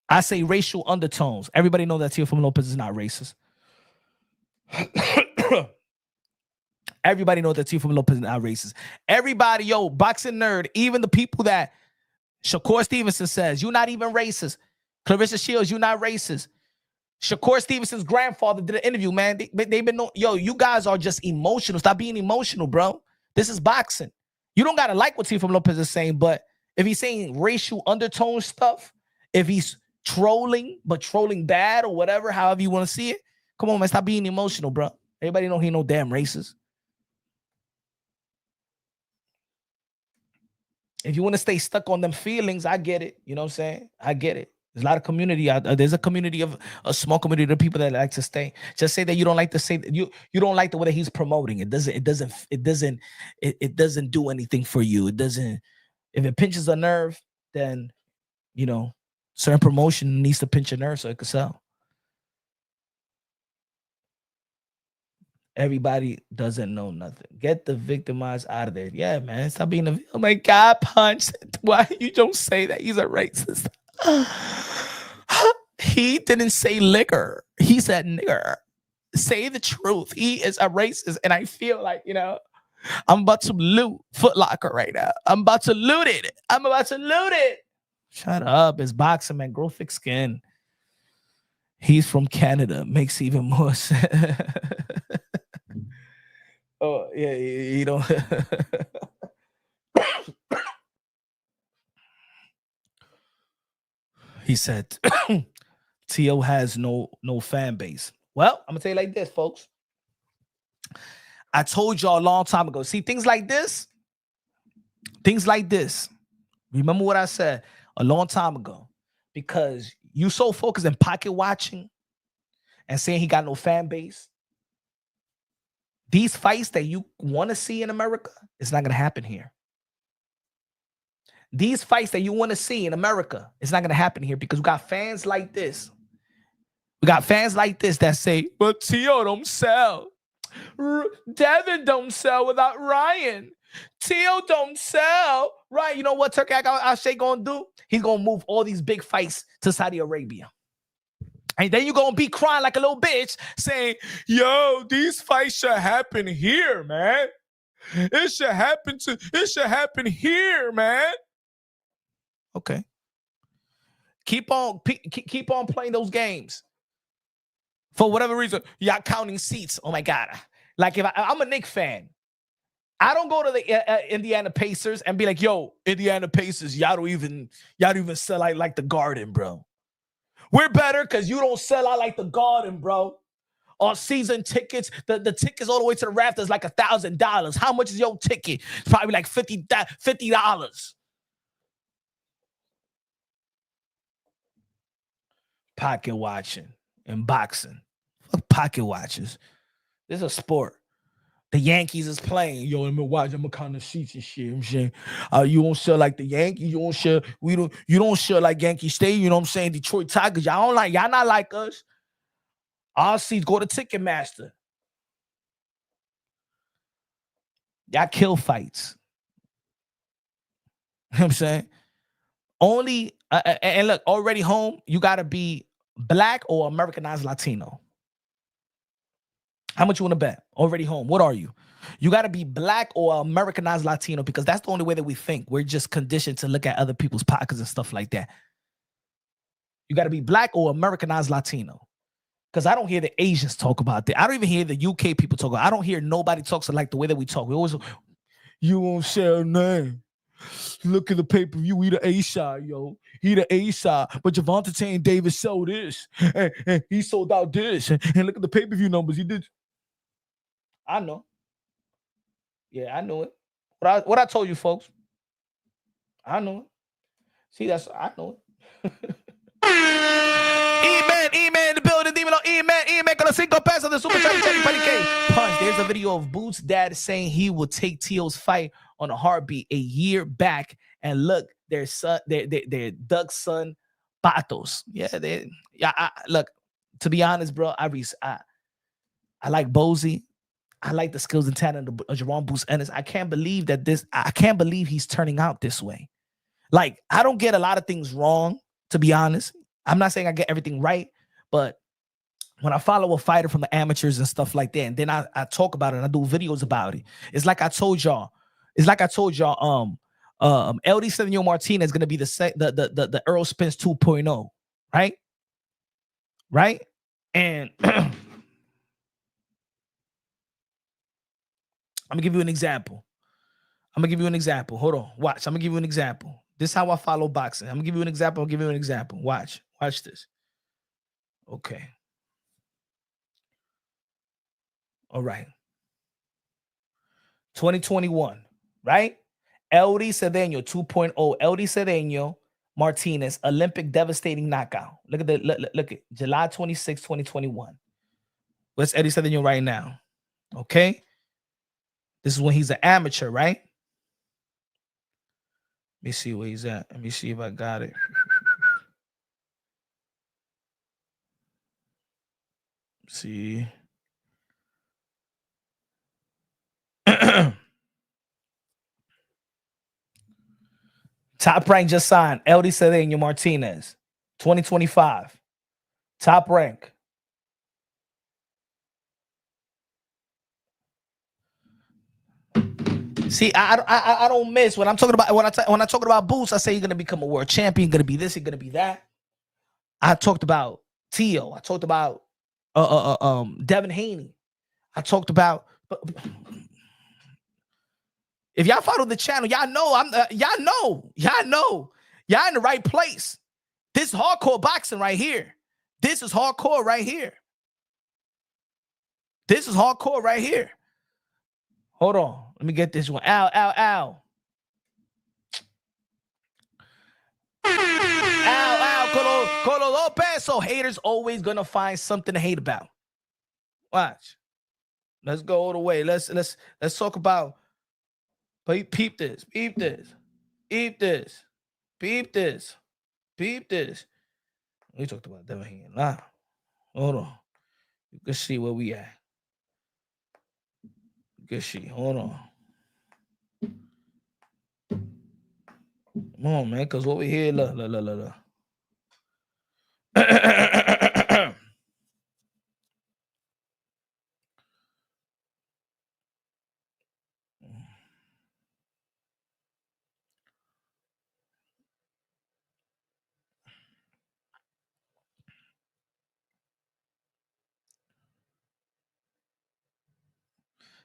I say racial undertones. Everybody know that Teofimo Lopez is not racist. Everybody know that Teofimo Lopez is not racist. Everybody, yo, boxing nerd, even the people that Shakur Stevenson says, you're not even racist. Clarissa Shields, you're not racist. Shakur Stevenson's grandfather did an interview, man. They've been, you guys are just emotional. Stop being emotional, bro. This is boxing. You don't got to like what Teofimo Lopez is saying, but if he's saying racial undertone stuff, if he's trolling, but trolling bad or whatever, however you want to see it, come on, man, stop being emotional, bro. Everybody know he no damn racist. If you want to stay stuck on them feelings, I get it. You know what I'm saying? I get it. There's a lot of community out there. There's a community of a small community of people that like to stay. Just say that you don't like to say that you don't like the way that he's promoting. It doesn't do anything for you. It doesn't. If it pinches a nerve, then certain promotion needs to pinch a nerve so it could sell. Everybody doesn't know nothing. Get the victimized out of there. Yeah, man. Stop being a. Oh my God, Punch. Why you don't say that he's a racist? He didn't say liquor. He said nigger. Say the truth. He is a racist, and I feel like I'm about to loot Foot Locker right now. I'm about to loot it. Shut up. It's boxing, man. Grow thick skin. He's from Canada. Makes even more sense. Oh, yeah, you don't. He said, Tio has no fan base. Well, I'm going to tell you like this, folks. I told y'all a long time ago. See, things like this. Remember what I said a long time ago. Because you so focused in pocket watching and saying he got no fan base. These fights that you want to see in America, it's not going to happen here. These fights that you want to see in America, it's not going to happen here because we got fans like this. We got fans like this that say, but Tio don't sell. Devin don't sell without Ryan. Tio don't sell. Right, you know what Turkey Al-Sheikh going to do? He's going to move all these big fights to Saudi Arabia. And then you're going to be crying like a little bitch saying, yo, these fights should happen here, man. It should happen here, man. Okay. Keep on playing those games. For whatever reason, y'all counting seats. Oh my God. Like if I'm a Knicks fan, I don't go to the Indiana Pacers and be like, yo, Indiana Pacers, y'all don't even sell out like the Garden, bro. We're better because you don't sell out like the Garden, bro. On season tickets, the tickets all the way to the rafters like $1,000. How much is your ticket? It's probably like $50. Pocket watching and boxing. Fuck pocket watches. This is a sport. The Yankees is playing. Yo, I'm gonna watch. I'm gonna count the seats and shit. I'm saying, you don't share like the Yankees. You don't share. You don't share like Yankee Stadium. You know what I'm saying? Detroit Tigers. Y'all don't like. Y'all not like us. Our seats go to Ticketmaster. Y'all kill fights. You know what I'm saying? Only and look, already home. You gotta be black or Americanized Latino. How much you want to bet? Already home. What are you? You got to be black or Americanized Latino because that's the only way that we think. We're just conditioned to look at other people's pockets and stuff like that. You got to be black or Americanized Latino because I don't hear the Asians talk about that. I don't even hear the UK people talk about it. I don't hear nobody talks like the way that we talk. We always, you won't share a name. Look at the pay-per-view. He the A-side, yo. He the A-side. But Javante Tank Davis sold this. And he sold out this. And look at the pay-per-view numbers. He did. I know. Yeah, I know it. What I told you, folks. I know it. See, I know it. E-Man, the building, dímelo, E-Man, con los 5 pesos de Super Chat, Punch. There's a video of Boots' dad saying he will take Teo's fight on a heartbeat a year back. And look, their son, their Doug's son, Patos. Yeah, look, to be honest, bro, I like Bozy. I like the skills and talent of Jerome Boots Ennis. I can't believe he's turning out this way. Like, I don't get a lot of things wrong, to be honest. I'm not saying I get everything right, but when I follow a fighter from the amateurs and stuff like that, and then I talk about it and I do videos about it, it's like I told y'all, LD Cedeno Martinez is gonna be the Earl Spence 2.0, right? Right? And I'm gonna give you an example. Hold on. Watch. I'm gonna give you an example. This is how I follow boxing. I'm gonna give you an example. Watch this. Okay. All right. 2021, right? LD Cedeno 2.0. LD Cedeno Martinez, Olympic devastating knockout. Look at July 26, 2021. Where's Eddie Cedeno right now? Okay. This is when he's an amateur, right? Let me see where he's at. Let me see if I got it. See. Top rank just signed. LD Cedeno Martinez, 2025. Top rank. See, I don't miss when I'm talking about when I talk about Boots. I say you're gonna become a world champion. Gonna be this. You're gonna be that. I talked about Teo. I talked about Devin Haney. I talked about. If y'all follow the channel, y'all know y'all in the right place. This is hardcore boxing right here. This is hardcore right here. Hold on. Let me get this one. Ow. Colo Lopez. So haters always gonna find something to hate about. Watch. Let's go all the way. Let's talk about. Peep this. We talked about Devin Haney. Nah. Hold on. You can see where we at. Good shit. Hold on. Come on, man. Because what we here, look.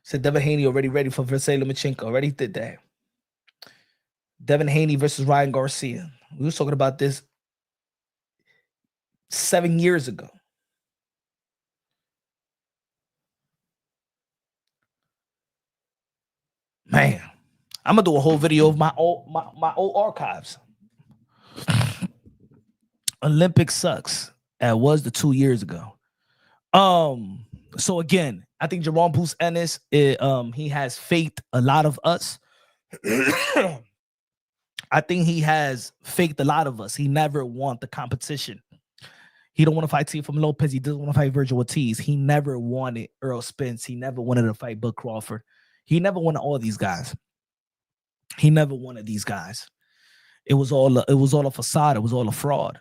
Said Devin Haney already ready for Vasily Lomachenko. Already did that. Devin Haney versus Ryan Garcia. We were talking about this 7 years ago. Man, I'm gonna do a whole video of my old archives. Olympic sucks. That was the 2 years ago. So again, I think Jerome Boots Ennis, he has faked a lot of us. I think he has faked a lot of us. He never want the competition. He don't want to fight Teofimo Lopez. He doesn't want to fight Virgil Ortiz. He never wanted Earl Spence. He never wanted to fight Bud Crawford. He never wanted all these guys. He never wanted these guys. It was all a facade. It was all a fraud.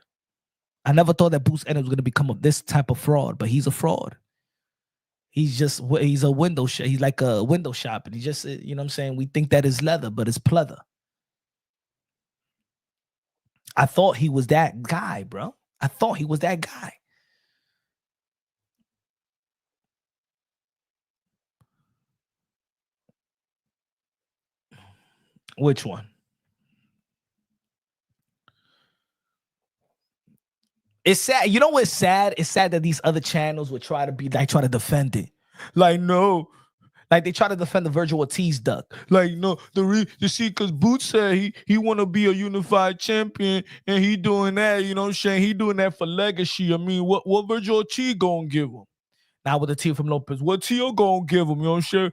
I never thought that Boots Ennis was going to become this type of fraud, but he's a fraud. He's a window shop. He's like a window shop, and he just, you know what I'm saying? We think that is leather, but it's pleather. I thought he was that guy, bro. I thought he was that guy. Which one? It's sad. You know what's sad? It's sad that these other channels would try to defend it. Like, no. Like, they try to defend the Virgil Ortiz duck. Like, no, you see, because Boots said he want to be a unified champion, and he doing that, you know what I'm saying? He doing that for legacy. I mean, what Virgil Ortiz gonna give him? Now with the Teofimo Lopez, what Teo gonna give him? You know what I'm saying?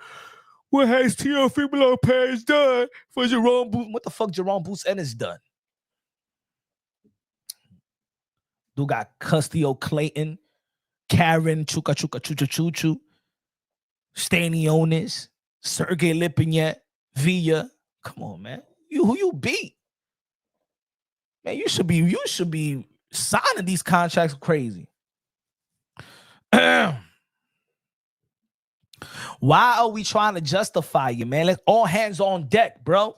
What has Teofimo Lopez done for Jerome Boots? What the fuck Jerome Boots Ennis done? Dude got Castillo Clayton, Karen, Chuka Chuka Chucha Chuchu, Stanionis, Sergey Lipinets, Villa. Come on, man. Who you beat? Man, you should be signing these contracts crazy. Why are we trying to justify you, man? Let's all hands on deck, bro.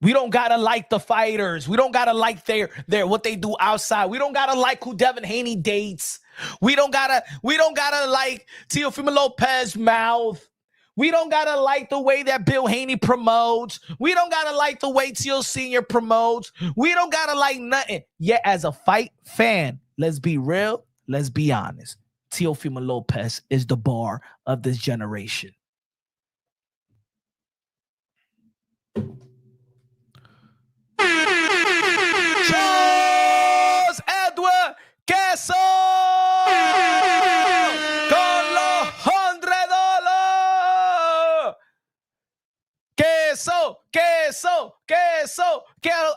We don't gotta like the fighters. We don't gotta like their what they do outside. We don't gotta like who Devin Haney dates. We don't gotta like Teofimo Lopez mouth. We don't gotta like the way that Bill Haney promotes. We don't gotta like the way Teo Sr. promotes. We don't gotta like nothing. Yet as a fight fan, let's be real, let's be honest. Teofimo Lopez is the bar of this generation. Charles Edward Queso con los $100. Queso.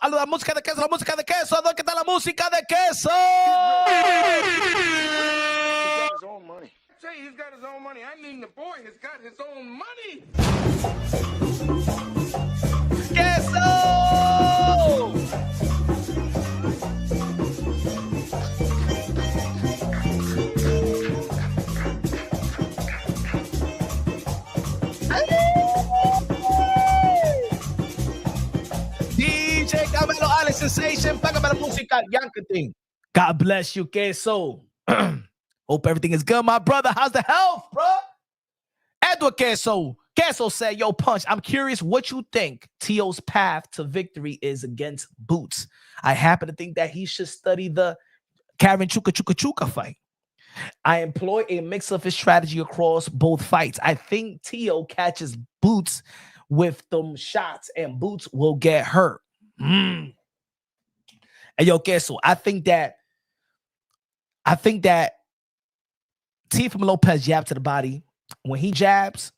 La música de queso, ¿Dónde está la música de queso? His own money. Say he's got his own money. I mean, the boy has got his own money. Queso. DJ Camelo, Alex Sensation, págame la música, Yanketing. God bless you, Queso. Hope everything is good, my brother. How's the health, bro? Edward Queso. Queso said, yo, Punch, I'm curious what you think Teo's path to victory is against Boots. I happen to think that he should study the Karen Chuka Chuka Chuka fight. I employ a mix of his strategy across both fights. I think Teo catches Boots with them shots and Boots will get hurt. And yo, Queso, I think that Teofimo Lopez jab to the body. When he jabs,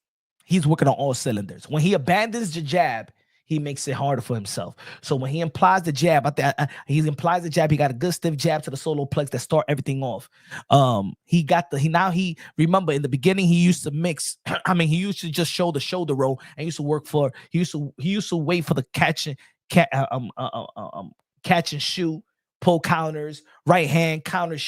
he's working on all cylinders. When he abandons the jab, he makes it harder for himself. So when he implies the jab, he implies the jab. He got a good stiff jab to the solar plex that start everything off. Remember in the beginning he used to mix. I mean, he used to just show the shoulder roll and used to work for. He used to wait for the catch and shoot, pull counters, right hand counter.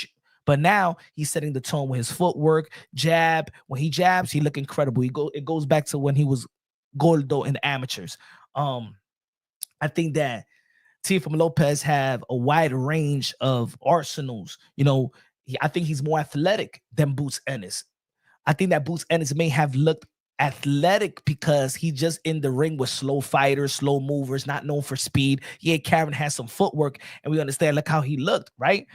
But now he's setting the tone with his footwork, jab. When he jabs, he look incredible. It goes back to when he was Gordo in the amateurs. I think that Teofimo Lopez have a wide range of arsenals. You know, I think he's more athletic than Boots Ennis. I think that Boots Ennis may have looked athletic because he just in the ring with slow fighters, slow movers, not known for speed. Yeah, Karen has some footwork, and we understand look how he looked, right?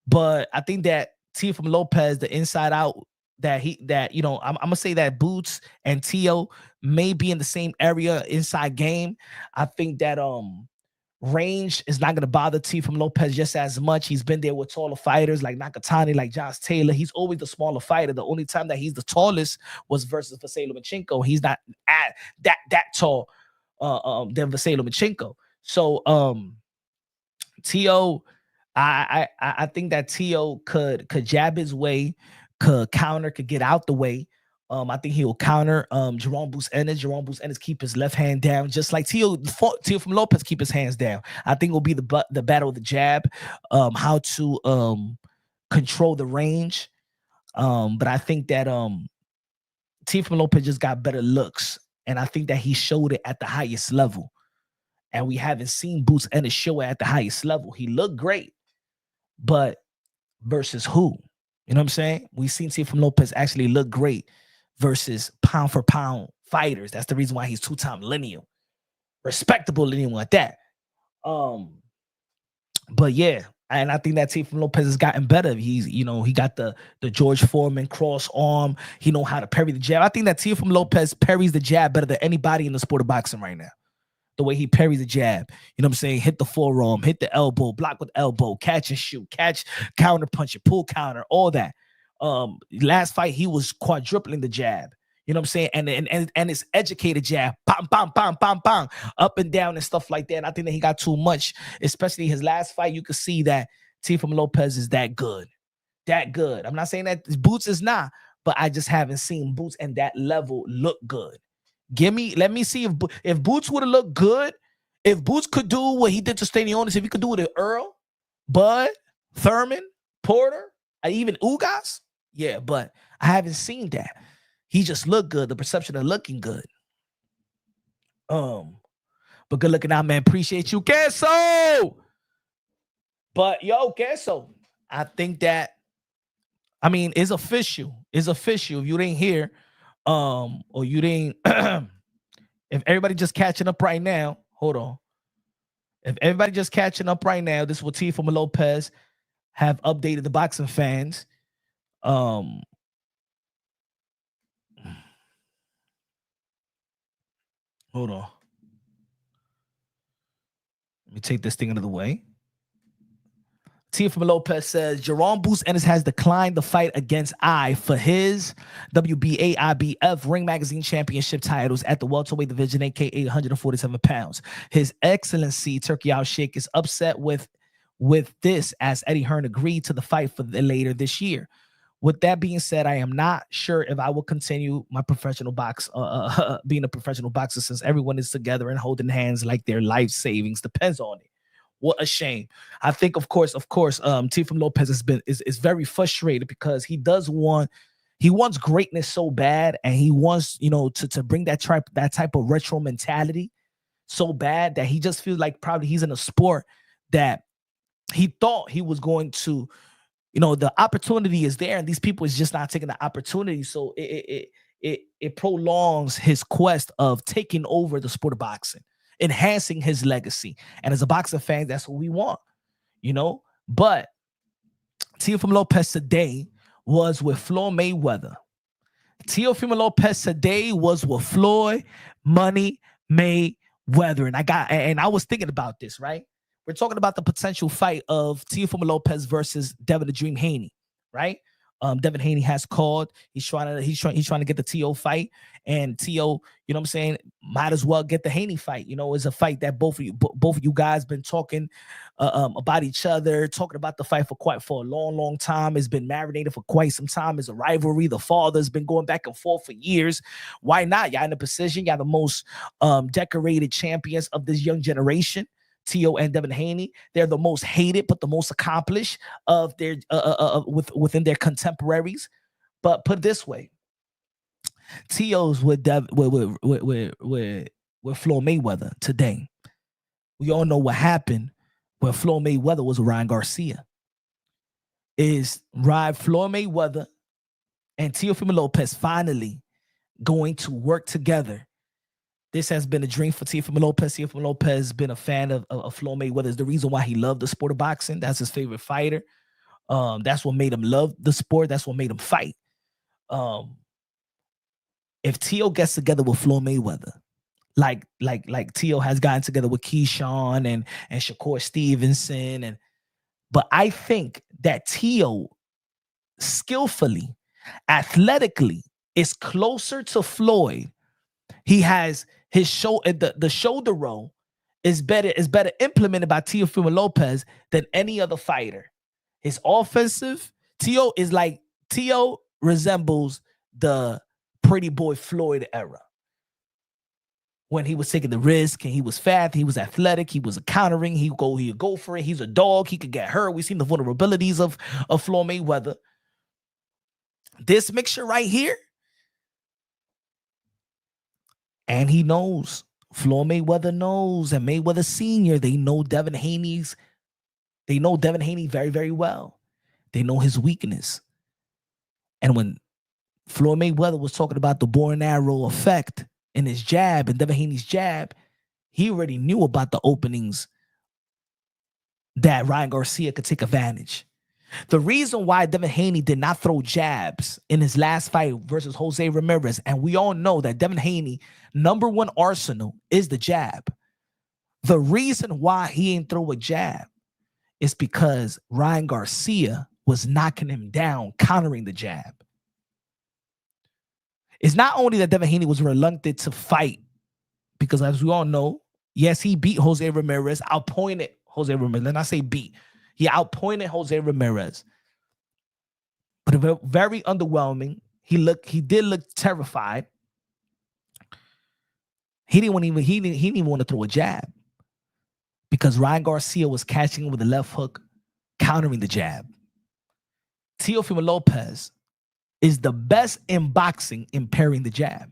But I think that Teofimo Lopez, the inside out, I'm gonna say that Boots and Teo may be in the same area inside game. I think that Range is not going to bother Teofimo Lopez just as much. He's been there with taller fighters like Nakatani, like Josh Taylor. He's always the smaller fighter. The only time that he's the tallest was versus Vasily Lomachenko. He's not at that tall than Vasily Lomachenko. So Teo, I think that Teo could jab his way, could counter, could get out the way. I think he'll counter Jerome Bruce Ennis. Jerome Bruce Ennis keep his left hand down, just like Teofimo Lopez keep his hands down. I think it'll be the battle of the jab, how to control the range. But I think that Teofimo Lopez just got better looks, and I think that he showed it at the highest level. And we haven't seen Bruce Ennis show it at the highest level. He looked great, but versus who? You know what I'm saying? We've seen Teofimo Lopez actually look great versus pound for pound fighters. That's the reason why he's 2-time lineal. Respectable lineal at that. But yeah, and I think that Teofimo Lopez has gotten better. He's, you know, he got the George Foreman cross arm. He know how to parry the jab. I think that Teofimo Lopez parries the jab better than anybody in the sport of boxing right now. The way he parries the jab, you know what I'm saying? Hit the forearm, hit the elbow, block with elbow, catch and shoot, catch, counter punch, pull counter, all that. Last fight, he was quadrupling the jab. You know what I'm saying? And it's educated jab, bam, bam, bam, bam, bam, up and down and stuff like that. And I think that he got too much, especially his last fight. You could see that Teofimo Lopez is that good. That good. I'm not saying that Boots is not, but I just haven't seen Boots and that level look good. Let me see if Boots would have looked good, if Boots could do what he did to Stanionis, if he could do it to Earl, Bud, Thurman, Porter, even Ugas. Yeah, but I haven't seen that. He just looked good. The perception of looking good. But good looking out, man. Appreciate you, Queso. But yo, Queso, I think that, I mean, it's official. It's official. If you didn't hear, or you didn't, if everybody just catching up right now, hold on. If everybody just catching up right now, this is what Teofimo Lopez have updated the boxing fans. Hold on. Let me take this thing out of the way. Teofimo Lopez says Jerome Bruce Ennis has declined the fight against I for his WBA IBF Ring Magazine Championship titles at the welterweight division, aka 147 pounds. His Excellency Turkey Al Sheikh is upset with this, as Eddie Hearn agreed to the fight for later this year. With that being said, I am not sure if I will continue my professional being a professional boxer, since everyone is together and holding hands like their life savings depends on it. What a shame. I think, of course, Teofimo Lopez is very frustrated because he wants greatness so bad, and he wants, you know, to bring that type of retro mentality so bad that he just feels like probably he's in a sport that he thought he was going to, you know, the opportunity is there, and these people is just not taking the opportunity. So it prolongs his quest of taking over the sport of boxing, enhancing his legacy. And as a boxing fan, that's what we want, you know. But Teofimo Lopez today was with Floyd Mayweather. Teofimo Lopez today was with Floyd Money Mayweather. And I was thinking about this, right? We're talking about the potential fight of Teofimo Lopez versus Devin the Dream Haney, right? Devin Haney has called. He's trying to get the T.O. fight, and T.O., you know what I'm saying, might as well get the Haney fight. You know, it's a fight that both of you guys been talking about each other, talking about the fight for a long time. It's been marinated for quite some time. It's a rivalry. The father's been going back and forth for years. Why not? Y'all in a position. Y'all the most decorated champions of this young generation. T.O. and Devin Haney, they're the most hated but the most accomplished of their within their contemporaries. But put it this way, T.O.'s with Floyd Mayweather today. We all know what happened when Floyd Mayweather was with Ryan Garcia. Is Floyd Mayweather and Teofimo Lopez finally going to work together? This has been a dream for Teofimo Lopez. Teofimo Lopez has been a fan of Floyd Mayweather. Is the reason why he loved the sport of boxing. That's his favorite fighter. That's what made him love the sport. That's what made him fight. If T.O. gets together with Floyd Mayweather, like Teo has gotten together with Keyshawn and Shakur Stevenson, but I think that Teo skillfully, athletically, is closer to Floyd. He has his the shoulder roll is better implemented by Teofimo Lopez than any other fighter. His offensive, Teo resembles the Pretty Boy Floyd era. When he was taking the risk and he was fast, he was athletic, he was countering, he'd go for it. He's a dog, he could get hurt. We've seen the vulnerabilities of Floyd Mayweather. This mixture right here, and he knows, Floyd Mayweather knows, and Mayweather Sr., they know Devin Haney very, very well. They know his weakness. And when Floyd Mayweather was talking about the bow and arrow effect in his jab and Devin Haney's jab, he already knew about the openings that Ryan Garcia could take advantage. The reason why Devin Haney did not throw jabs in his last fight versus Jose Ramirez, and we all know that Devin Haney, number one arsenal is the jab. The reason why he ain't throw a jab is because Ryan Garcia was knocking him down, countering the jab. It's not only that Devin Haney was reluctant to fight, because as we all know, yes, he beat Jose Ramirez, outpointed Jose Ramirez. Let's not say beat. He outpointed Jose Ramirez. But very underwhelming. He did look terrified. He didn't even want to throw a jab because Ryan Garcia was catching him with the left hook, countering the jab. Teofimo Lopez is the best in boxing in parrying the jab.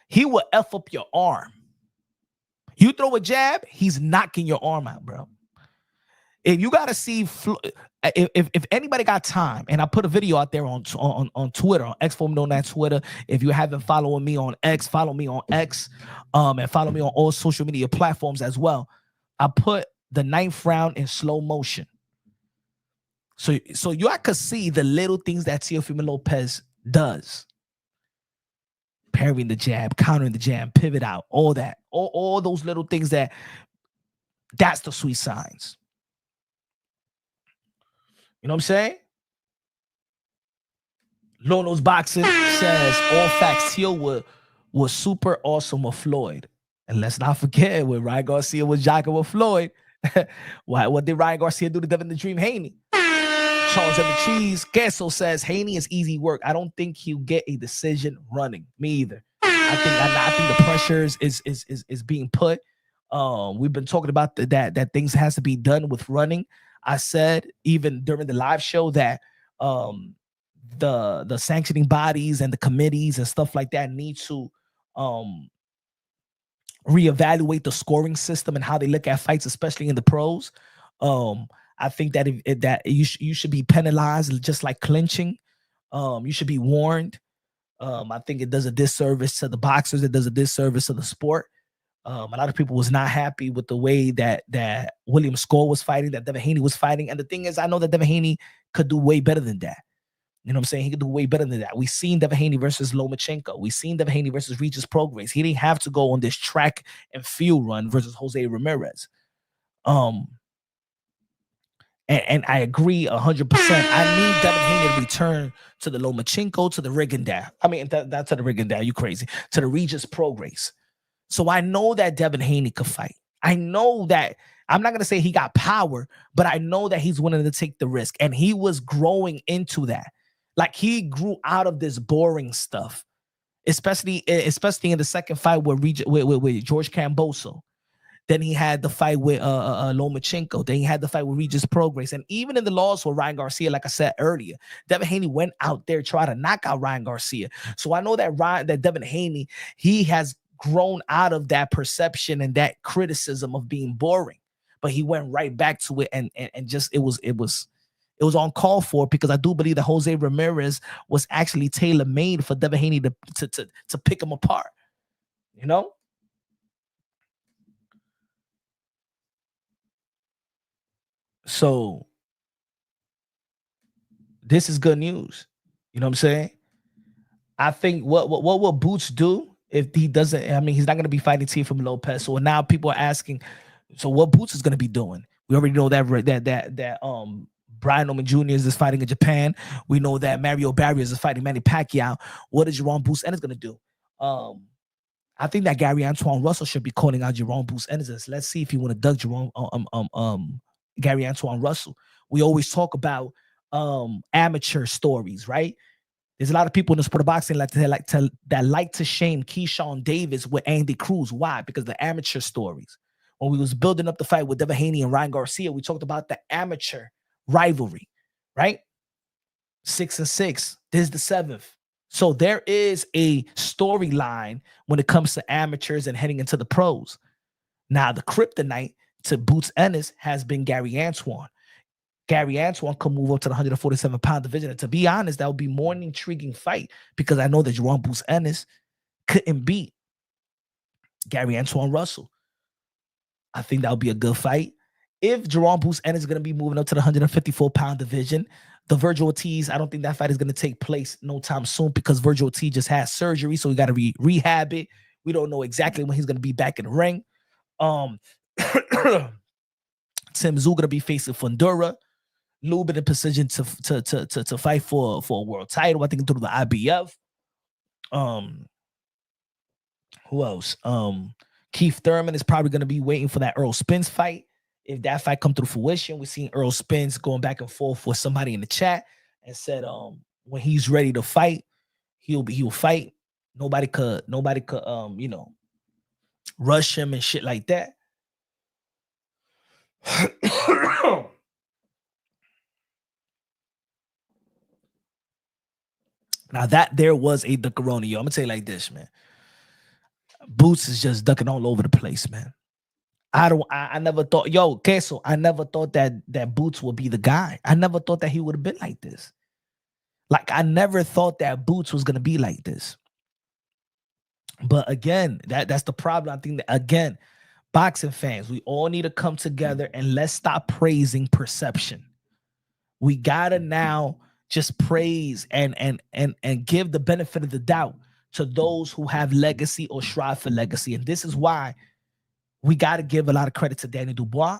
He will F up your arm. You throw a jab, he's knocking your arm out, bro. If you got to see, if anybody got time, and I put a video out there on Twitter, on X, formerly known as Twitter. If you haven't followed me on X, follow me on X, and follow me on all social media platforms as well. I put the 9th round in slow motion. So you could see the little things that Teofimo Lopez does. Parrying the jab, countering the jab, pivot out, all that. All those little things that's the sweet signs. You know what I'm saying? Lono's Boxing says, all facts, Teo was super awesome with Floyd. And let's not forget when Ryan Garcia was jocking with Floyd. What did Ryan Garcia do to Devin the Dream Haney? Charles and the Cheese. Queso says, Haney is easy work. I don't think he'll get a decision running. Me either. I think the pressures is being put. We've been talking about that things has to be done with running. I said even during the live show that the sanctioning bodies and the committees and stuff like that need to reevaluate the scoring system and how they look at fights, especially in the pros. I think that you should be penalized just like clinching. You should be warned. I think it does a disservice to the boxers. It does a disservice to the sport. A lot of people was not happy with the way that William Score was fighting, that Devin Haney was fighting. And the thing is, I know that Devin Haney could do way better than that. You know what I'm saying? He could do way better than that. We've seen Devin Haney versus Lomachenko. We've seen Devin Haney versus Regis Prograis. He didn't have to go on this track and field run versus Jose Ramirez. And I agree 100%. I need Devin Haney to return to the Lomachenko, to the Rigondeaux. I mean, that's to the Rigondeaux. You crazy? To the Regis Prograis. So I know that Devin Haney could fight. I know that. I'm not going to say he got power, but I know that he's willing to take the risk. And he was growing into that. Like he grew out of this boring stuff, especially in the second fight with George Camboso. Then he had the fight with Lomachenko. Then he had the fight with Regis Prograis. And even in the loss with Ryan Garcia, like I said earlier, Devin Haney went out there trying to knock out Ryan Garcia. So I know that Devin Haney, he has grown out of that perception and that criticism of being boring. But he went right back to it and just it was on call for, because I do believe that Jose Ramirez was actually tailor-made for Devin Haney to pick him apart. You know? So this is good news. You know what I'm saying? I think what will Boots do if he doesn't, I mean, he's not going to be fighting Teofimo Lopez. So now people are asking, so what Boots is going to be doing? We already know that Brian Norman Jr. is fighting in Japan. We know that Mario Barrios is fighting Manny Pacquiao. What is Jerome Boots Ennis going to do? I think that Gary Antoine Russell should be calling out Jerome Boots Ennis. Let's see if he want to duck Gary Antoine Russell. We always talk about amateur stories, right? There's a lot of people in the sport of boxing that like to shame Keyshawn Davis with Andy Cruz. Why? Because the amateur stories. When we was building up the fight with Devin Haney and Ryan Garcia, we talked about the amateur rivalry, right? 6-6. This is the 7th. So there is a storyline when it comes to amateurs and heading into the pros. Now, the kryptonite to Boots Ennis has been Gary Antoine. Gary Antoine could move up to the 147-pound division. And to be honest, that would be more an intriguing fight because I know that Jerome Boots Ennis couldn't beat Gary Antoine Russell. I think that would be a good fight. If Jerome Boots Ennis is going to be moving up to the 154-pound division, the Virgil Ortiz, I don't think that fight is going to take place no time soon because Virgil Ortiz just had surgery, so we got to rehab it. We don't know exactly when he's going to be back in the ring. Tim Tszyu going to be facing Fundura. Lube in a position to fight for a world title. I think through the IBF. Who else? Keith Thurman is probably going to be waiting for that Earl Spence fight. If that fight come through fruition, we're seeing Earl Spence going back and forth with somebody in the chat and said when he's ready to fight, he'll fight. Nobody could rush him and shit like that. Now that there was a duckaroni, yo. I'm gonna tell you like this, man. Boots is just ducking all over the place, man. I never thought, yo, Queso, I never thought that Boots would be the guy. I never thought that he would have been like this. Like, I never thought that Boots was gonna be like this. But again, that's the problem. I think that, again, boxing fans, we all need to come together and let's stop praising perception. We gotta now just praise and give the benefit of the doubt to those who have legacy or strive for legacy. And this is why we got to give a lot of credit to Danny Dubois.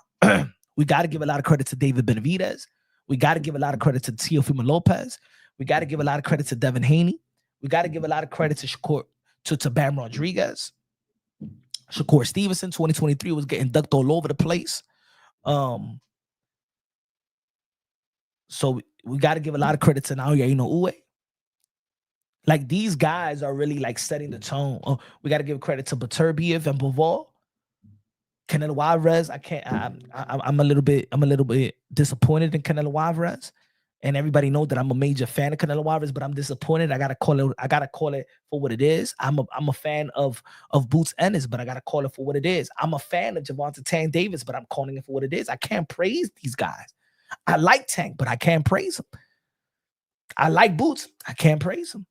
We got to give a lot of credit to David Benavidez. We got to give a lot of credit to Teofimo Lopez. We got to give a lot of credit to Devin Haney. We got to give a lot of credit to Bam Rodriguez. Shakur Stevenson, 2023, was getting ducked all over the place. So we got to give a lot of credit to Naoya Inoue. Like, these guys are really like setting the tone. Oh, we got to give credit to Beterbiev and Bivol. Canelo Alvarez, I'm a little bit disappointed in Canelo Alvarez. And everybody knows that I'm a major fan of Canelo Alvarez, but I'm disappointed. I gotta call it for what it is. I'm a fan of Boots Ennis, but I gotta call it for what it is. I'm a fan of Gervonta Tank Davis, but I'm calling it for what it is. I can't praise these guys. I like Tank, but I can't praise him. I like Boots. I can't praise him.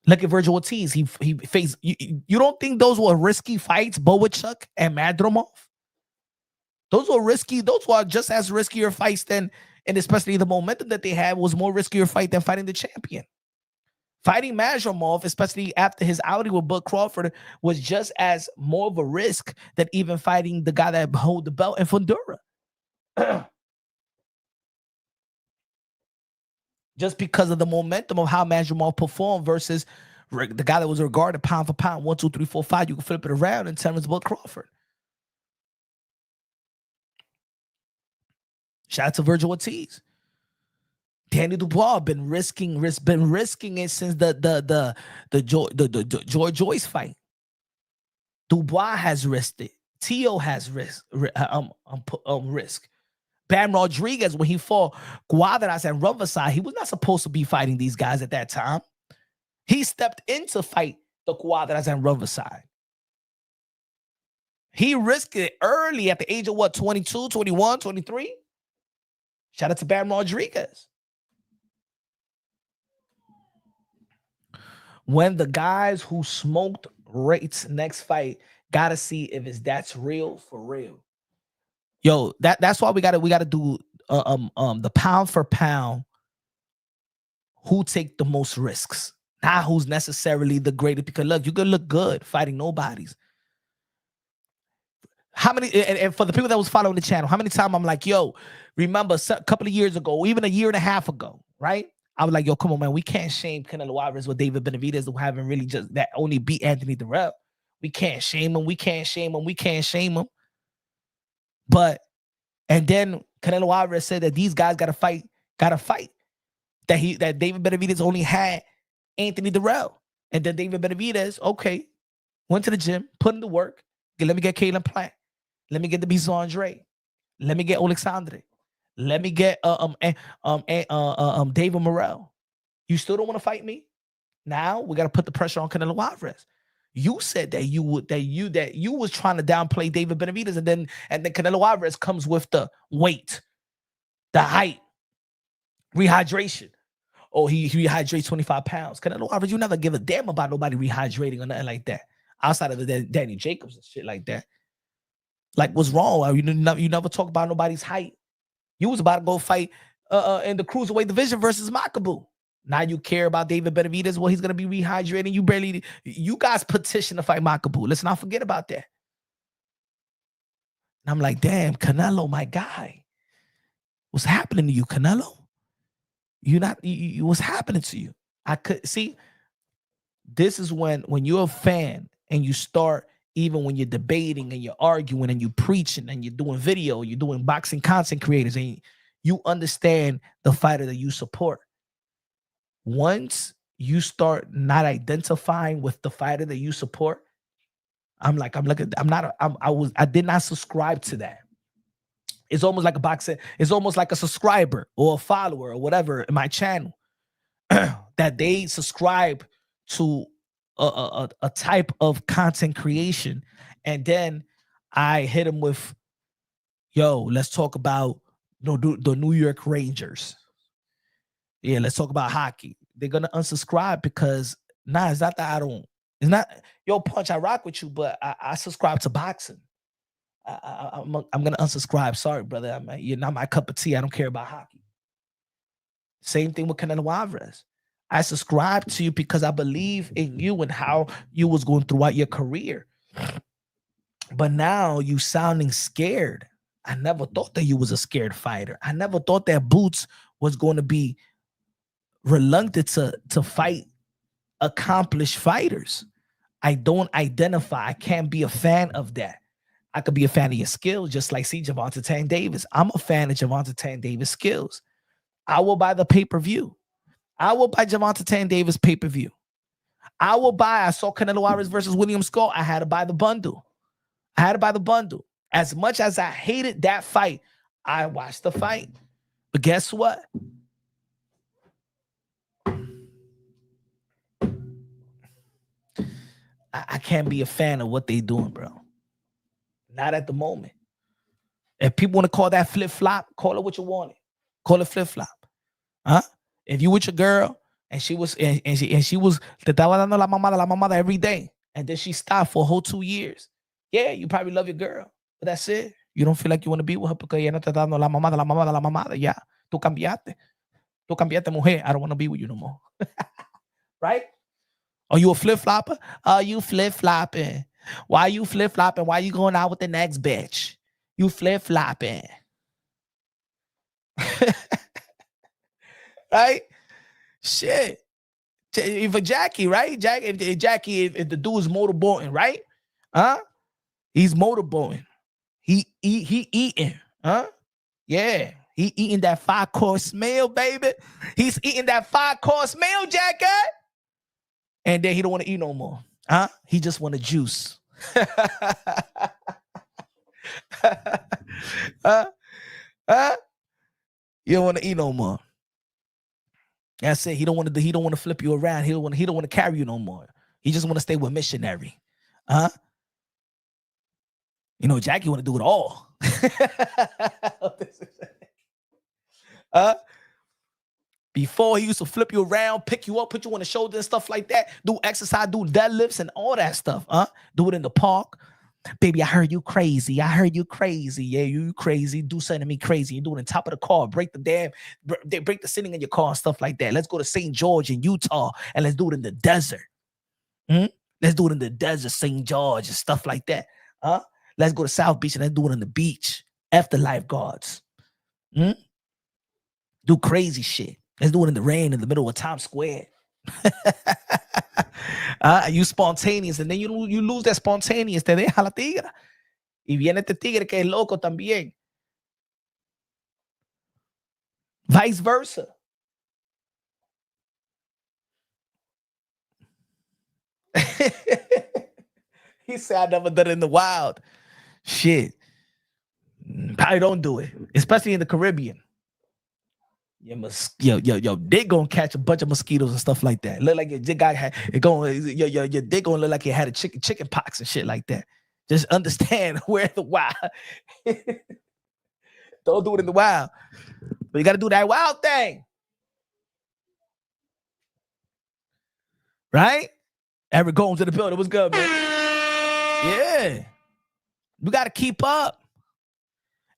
Look at Virgil Ortiz. He faced. You don't think those were risky fights, Boachuk and Madrimov? Those were risky. Those were just as riskier fights than, and especially the momentum that they had was more riskier fight than fighting the champion. Fighting Madrimov, especially after his outing with Bud Crawford, was just as more of a risk than even fighting the guy that hold the belt in Fundura. Just because of the momentum of how Madrimov performed versus the guy that was regarded pound for pound, 1, 2, 3, 4, 5. You can flip it around in terms of Bud Crawford. Shout out to Virgil Ortiz. Danny Dubois been risking it since the George Joyce fight. Dubois has risked it. Teo has risk. Bam Rodriguez, when he fought Cuadras and Riverside, he was not supposed to be fighting these guys at that time. He stepped in to fight the Cuadras and Riverside. He risked it early at the age of what, 22, 21, 23? Shout out to Bam Rodriguez. When the guys who smoked Rate's next fight gotta see if that's real for real. Yo, that's why we gotta do the pound for pound. Who take the most risks? not who's necessarily the greatest. Because look, you could look good fighting nobodies. How many, and for the people that was following the channel, how many times I'm like, yo, remember a couple of years ago, even a year and a half ago, right? I was like, yo, come on, man, we can't shame Canelo Alvarez with David Benavidez, who haven't really just that only beat Anthony Dirrell. We can't shame him. We can't shame him. We can't shame him. But, and then Canelo Alvarez said that these guys gotta fight. That David Benavidez only had Anthony Dirrell. And then David Benavidez, okay, went to the gym, put in the work. Let me get Caleb Plant. Let me get the Beast Andre. Let me get Alexandre. Let me get David Morrell. You still don't want to fight me? Now we got to put the pressure on Canelo Alvarez. You said that you was trying to downplay David Benavidez, and then Canelo Alvarez comes with the weight, the height, rehydration. Oh, he rehydrates 25 pounds. Canelo Alvarez, you never give a damn about nobody rehydrating or nothing like that. Outside of the Danny Jacobs and shit like that. Like, what's wrong? You never talk about nobody's height. You was about to go fight in the cruiserweight division versus Makabu. Now you care about David Benavidez. Well, he's going to be rehydrating. You guys petition to fight Makabu. Let's not forget about that. And I'm like, damn, Canelo, my guy. What's happening to you, Canelo? What's happening to you? I could see. This is when you're a fan and you start, even when you're debating and you're arguing and you're preaching and you're doing video, you're doing boxing content creators, and you understand the fighter that you support. Once you start not identifying with the fighter that you support, I did not subscribe to that. It's almost like a boxer. It's almost like a subscriber or a follower or whatever in my channel that they subscribe to a type of content creation, and then I hit them with, yo, let's talk about the New York Rangers. Yeah, let's talk about hockey. They're gonna unsubscribe because it's not that it's not, yo, Punch, I rock with you, but I subscribe to boxing. I'm gonna unsubscribe. Sorry, brother. You're not my cup of tea. I don't care about hockey. Same thing with Canelo Alvarez. I subscribe to you because I believe in you and how you was going throughout your career. But now you sounding scared. I never thought that you was a scared fighter. I never thought that Boots was going to be reluctant to fight accomplished fighters. I don't identify. I can't be a fan of that. I could be a fan of your skills, just like Gervonta Tank Davis. I'm a fan of Gervonta Tank Davis' skills. I will buy the pay-per-view. I will buy Gervonta Tank Davis pay-per-view. I saw Canelo Alvarez versus William Skull. I had to buy the bundle. As much as I hated that fight, I watched the fight. But guess what? I can't be a fan of what they doing, bro. Not at the moment. If people want to call that flip-flop, call it what you want it. Call it flip-flop. Huh? If you with your girl and she was te estaba dando la mamada every day, and then she stopped for a whole 2 years, yeah, you probably love your girl, but that's it. You don't feel like you want to be with her because ella no te está dando la mamada. Yeah, tú cambiaste, mujer. I don't want to be with you no more. Right? Are you a flip-flopper? Are you flip-flopping? Why you flip-flopping? Why you going out with the next bitch? You flip-flopping. Right? Shit. For Jackie, right? If Jackie, if the dude is motorboating, right? Huh? He's motorboating. He eating. Huh? Yeah. He eating that 5-course meal, baby. He's eating that 5-course meal, Jackie. And then he don't want to eat no more. Huh? He just want to juice. You don't want to eat no more. That's it. He don't want to flip you around. He don't want to carry you no more. He just want to stay with missionary. You know, Jackie want to do it all. Before he used to flip you around, pick you up, put you on the shoulder and stuff like that. Do exercise, do deadlifts and all that stuff. Do it in the park. Baby, I heard you crazy. I heard you crazy. Yeah, you crazy. Do something to me crazy. You do it on top of the car. Break the sitting in your car and stuff like that. Let's go to St. George in Utah and let's do it in the desert. Let's do it in the desert, St. George and stuff like that. Let's go to South Beach and let's do it on the beach. F the lifeguards. Do crazy shit. Let's do it in the rain in the middle of Times Square. You spontaneous, and then you lose that spontaneous. Te deja la tigra. Y viene este tigre que es loco también. Vice versa. He said, I never done it in the wild. Shit. Probably don't do it, especially in the Caribbean. Your dick gonna catch a bunch of mosquitoes and stuff like that. Look like your dick your dick gonna look like it had a chicken pox and shit like that. Just understand where the wild. Don't do it in the wild. But you gotta do that wild thing. Right? Eric Gomes to the building. What's good, man? Yeah. You gotta keep up.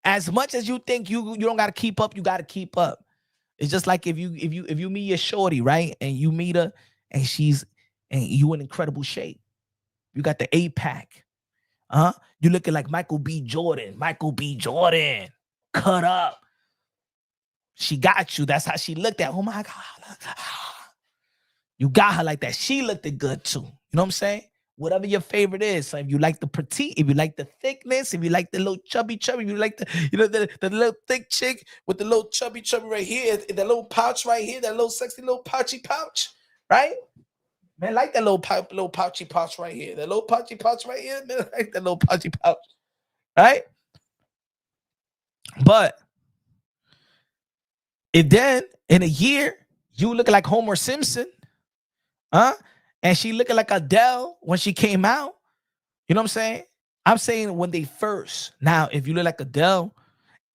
As much as you think you don't gotta keep up, you gotta keep up. It's just like if you meet your shorty, right? And you meet her and you in incredible shape. You got the 8-pack. You looking like Michael B. Jordan. Cut up. She got you. That's how she looked at. Oh my God. You got her like that. She looked good too. You know what I'm saying? Whatever your favorite is. So if you like the petite, if you like the thickness, if you like the little chubby, if you like the little thick chick with the little chubby right here, that little pouch right here, that little sexy little pouchy pouch, right? Man, like that little pouchy pouch right here. That little pouchy pouch right here, man, like that little pouchy pouch, right? But if then in a year you looking like Homer Simpson, and she looking like Adele when she came out. You know what I'm saying? I'm saying when they first. Now, if you look like Adele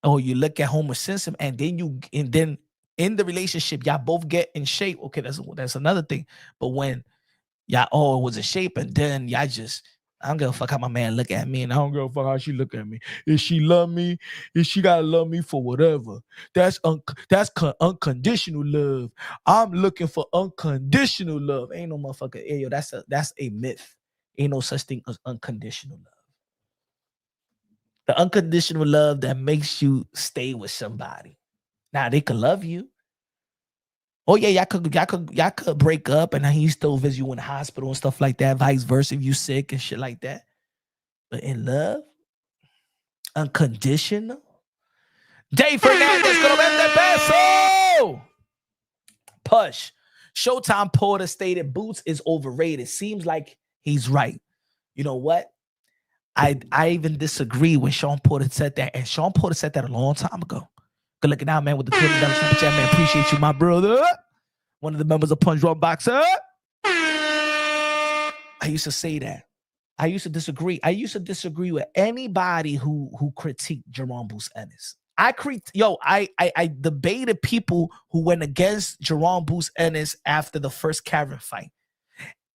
or you look at Homer Simpson and then in the relationship, y'all both get in shape. Okay, that's another thing. But when y'all all was in shape and then y'all just, I don't give a fuck how my man look at me and I don't give a fuck how she look at me. If she love me, if she gotta love me for whatever. That's unconditional love. I'm looking for unconditional love. Ain't no motherfucker. Hey, yo, that's a myth. Ain't no such thing as unconditional love. The unconditional love that makes you stay with somebody. Now they could love you. Oh yeah, y'all could break up and he still visit you in the hospital and stuff like that. Vice versa, if you sick and shit like that. But in love, unconditional. Dave Fernandez, peso. Push. Showtime Porter stated Boots is overrated. Seems like he's right. You know what? I even disagree when Sean Porter said that, and Sean Porter said that a long time ago. Good looking out, man, with the $20 super chat, man. Appreciate you, my brother. One of the members of Punch Drunk Boxer. I used to say that. I used to disagree. I used to disagree with anybody who critiqued Jerome Boots Ennis. I debated people who went against Jerome Boots Ennis after the first Karen fight.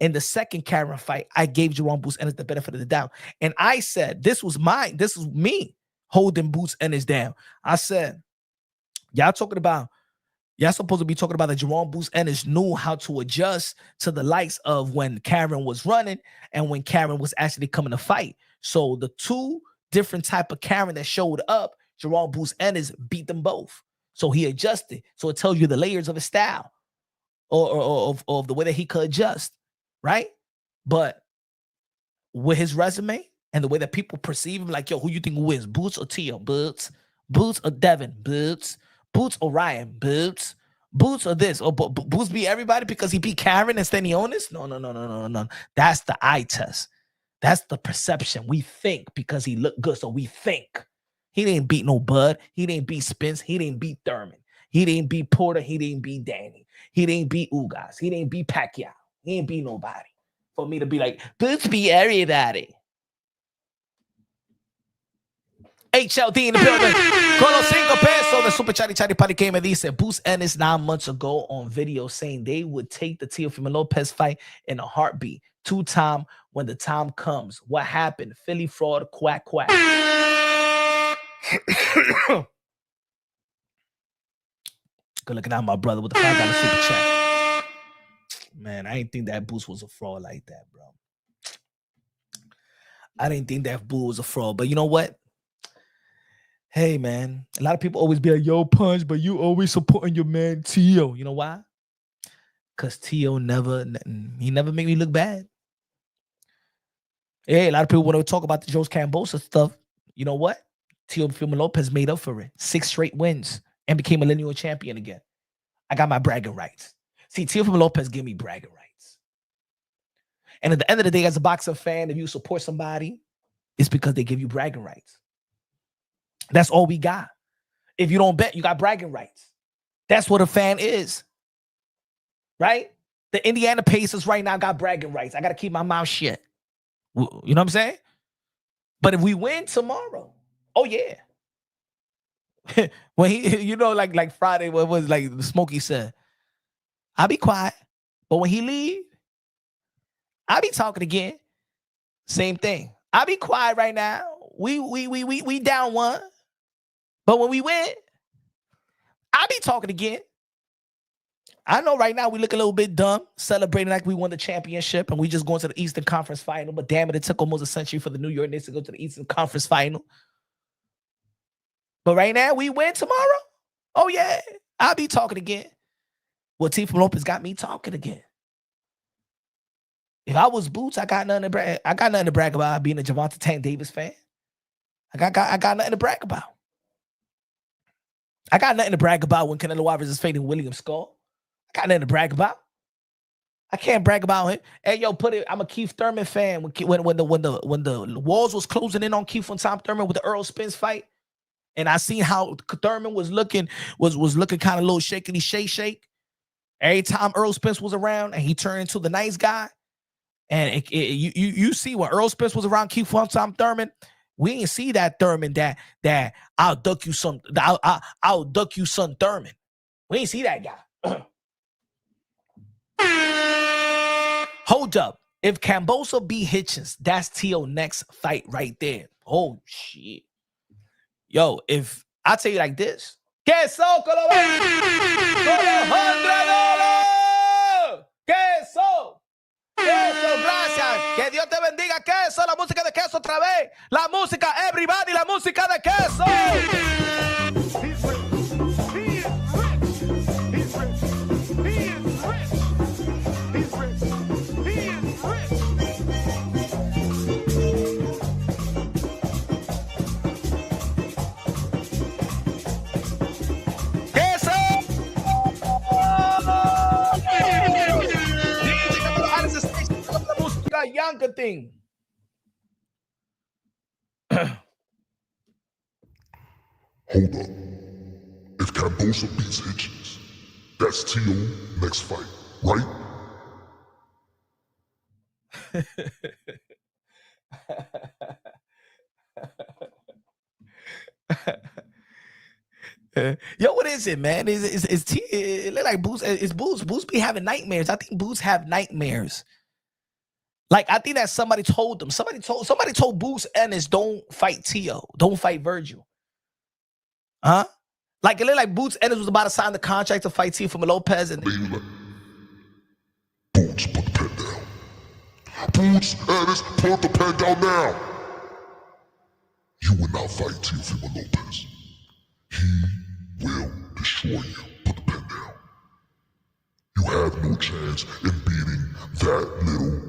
In the second Karen fight, I gave Jerome Boots Ennis the benefit of the doubt. And I said, this was me holding Boots Ennis down. I said, y'all supposed to be talking about that Jerome Boots Ennis knew how to adjust to the likes of when Karen was running and when Karen was actually coming to fight. So the two different type of Karen that showed up, Jerome Boots Ennis beat them both. So he adjusted. So it tells you the layers of his style or of the way that he could adjust, right? But with his resume and the way that people perceive him, like, yo, who you think wins, Boots or Tio? Boots or Devin? Boots or Ryan? Boots or this? Or Boots beat everybody because he beat Karen and Stanionis? No. That's the eye test. That's the perception. We think because he looked good, so we think. He didn't beat no Bud. He didn't beat Spence. He didn't beat Thurman. He didn't beat Porter. He didn't beat Danny. He didn't beat Ugas. He didn't beat Pacquiao. He didn't beat nobody. For me to be like, Boots beat everybody. HLD in the building. Con los 5 pesos. The super chatty party came and dice, Boots Ennis 9 months ago on video saying they would take the Teofimo Lopez fight in a heartbeat. 2-time when the time comes. What happened? Philly fraud, quack, quack. Good looking out, my brother, with the $5 super chat. Man, I didn't think that Boost was a fraud like that, bro. I didn't think that Boo was a fraud, but you know what? Hey, man, a lot of people always be like, yo, Punch, but you always supporting your man, Tio. You know why? Because Tio never made me look bad. Yeah, a lot of people want to talk about the Joe's Cambosos stuff. You know what? Teofimo Lopez made up for it. 6 straight wins and became a lineal champion again. I got my bragging rights. See, Teofimo Lopez gave me bragging rights. And at the end of the day, as a boxing fan, if you support somebody, it's because they give you bragging rights. That's all we got. If you don't bet, you got bragging rights. That's what a fan is. Right? The Indiana Pacers right now got bragging rights. I got to keep my mouth shut. You know what I'm saying? But if we win tomorrow, oh yeah. When he, you know, like Friday, what was like Smokey said, I'll be quiet. But when he leave, I'll be talking again. Same thing. I'll be quiet right now. We down 1. But when we win, I'll be talking again. I know right now we look a little bit dumb, celebrating like we won the championship and we just going to the Eastern Conference Final. But damn it took almost a century for the New York Knicks to go to the Eastern Conference Final. But right now, we win tomorrow. Oh, yeah. I'll be talking again. Well, Teofimo Lopez got me talking again. If I was Boots, I got nothing to brag about being a Gervonta Tank Davis fan. I got nothing to brag about. I got nothing to brag about when Canelo Alvarez is fading William Skull. I got nothing to brag about. I can't brag about him. Hey, yo, I'm a Keith Thurman fan. When the walls was closing in on Keith and Tom Thurman with the Earl Spence fight, and I seen how Thurman was looking kind of a little shakety shake. Every time Earl Spence was around, and he turned into the nice guy. And you see when Earl Spence was around Keith and Tom Thurman, we didn't see that Thurman that I'll duck you son Thurman. We didn't see that guy. Hold up. If Cambosos beat Hitchins, that's Tio's next fight right there. Oh, shit. Yo, if I tell you like this. Queso, Queso. Queso, gracias. Que Dios te bendiga, Queso. La música de Queso otra vez. La música, everybody, la música de Queso. Younger thing. Hold up. If Cambosos beats Hitchins, that's Tio next fight, right? Yo, what is it, man? It look like Boots? Is Boots be having nightmares? I think Boots have nightmares. Like, I think that somebody told them. Somebody told Boots Ennis, don't fight Tio. Don't fight Virgil. Huh? Like, it looked like Boots Ennis was about to sign the contract to fight Teofimo Lopez. And Boots, put the pen down. Boots Ennis, put the pen down now. You will not fight Teofimo Lopez. He will destroy you. Put the pen down. You have no chance in beating that little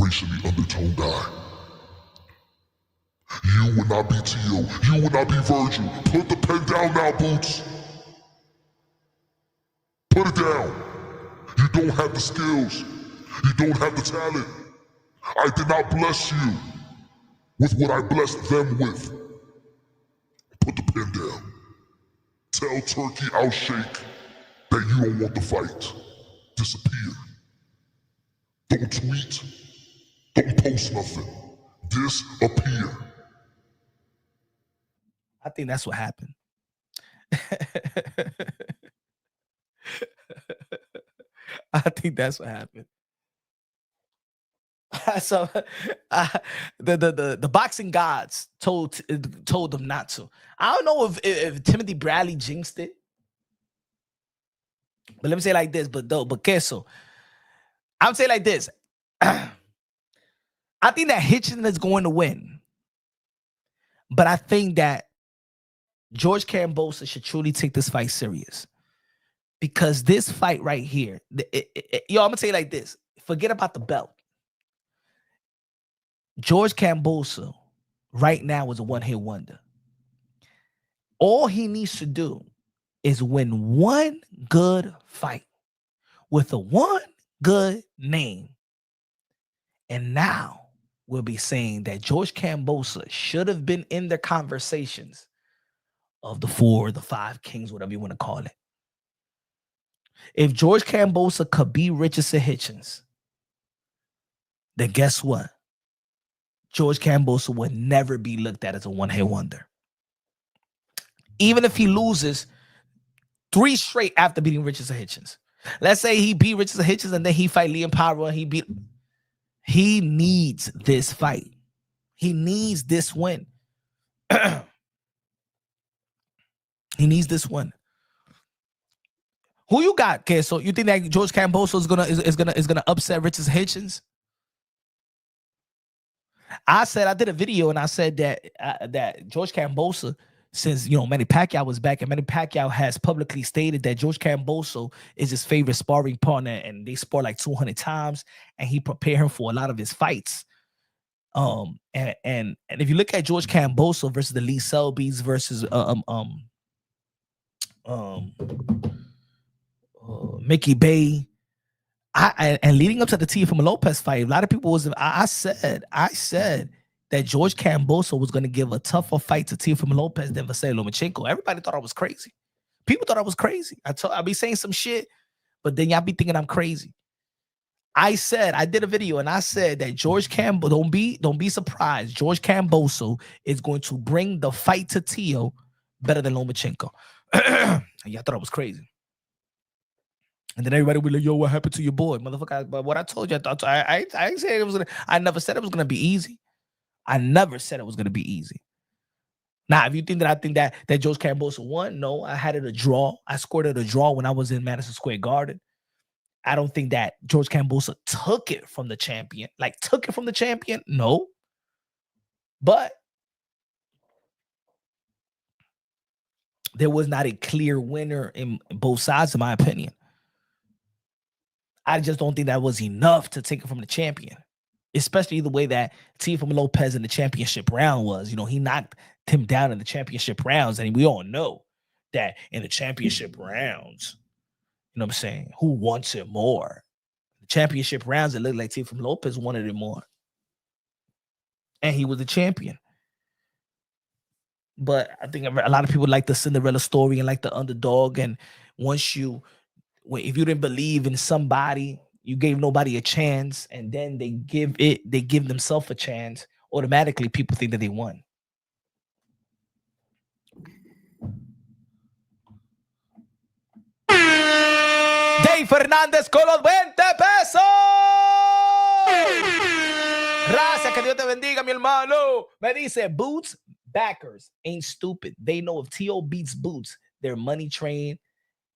racially undertoned guy. You will not be Tio. You will not be Virgil. Put the pen down now, Boots. Put it down. You don't have the skills. You don't have the talent. I did not bless you with what I blessed them with. Put the pen down. Tell Turkey I'll shake that you don't want the fight. Disappear. Don't tweet. Don't post nothing. Disappear. I think that's what happened. I think that's what happened. So the boxing gods told them not to. I don't know if Timothy Bradley jinxed it, but let me say it like this. But queso, I'm saying like this. I think that Hitchins is going to win, but I think that George Cambosos should truly take this fight serious, because this fight right here, yo, I'm gonna tell you like this. Forget about the belt. George Cambosos right now is a one-hit wonder. All he needs to do is win one good fight with a one good name. And now we'll be saying that George Cambosos should have been in the conversations of the 4, the 5 kings, whatever you want to call it. If George Cambosos could beat Richardson Hitchins, then guess what? George Cambosos would never be looked at as a one-hit wonder. Even if he loses 3 straight after beating Richardson Hitchins. Let's say he beat Richardson Hitchins and then he fight Liam Power and he needs this fight. He needs this win. He needs this win. Who you got? Okay, so you think that George Cambosos is gonna upset Richardson Hitchins? I did a video and I said that that George Cambosos, since Manny Pacquiao was back, and Manny Pacquiao has publicly stated that George Cambosos is his favorite sparring partner, and they spar like 200 times, and he prepared him for a lot of his fights. And if you look at George Cambosos versus the Lee Selby's versus Mickey Bay, and leading up to the Teofimo Lopez fight, a lot of people I said that George Cambosos was going to give a tougher fight to Teofimo Lopez than Vasily Lomachenko. Everybody thought I was crazy. People thought I was crazy. I be saying some shit, but then y'all be thinking I'm crazy. I did a video and I said that George Cambosos, don't be surprised. George Cambosos is going to bring the fight to Teo better than Lomachenko. Y'all thought I was crazy. And then everybody will be like, yo, what happened to your boy? Motherfucker, but what I told you, I said it was I never said it was gonna be easy. I never said it was gonna be easy. Now, if you think that I think that George Cambosos won, no, I had it a draw. I scored it a draw when I was in Madison Square Garden. I don't think that George Cambosos took it from the champion. No. But there was not a clear winner in both sides, in my opinion. I just don't think that was enough to take it from the champion, especially the way that Teofimo Lopez in the championship round was. He knocked him down in the championship rounds, and we all know that in the championship rounds, what I'm saying, who wants it more? The championship rounds, it looked like Teofimo Lopez wanted it more, and he was the champion. But I think a lot of people like the Cinderella story and like the underdog, and if you didn't believe in somebody, you gave nobody a chance, and then they give themselves a chance, automatically people think that they won. Dave Fernandez con los 20 pesos. Gracias, que Dios te bendiga, mi hermano. Me dice, Boots backers ain't stupid. They know if T.O. beats Boots, their money train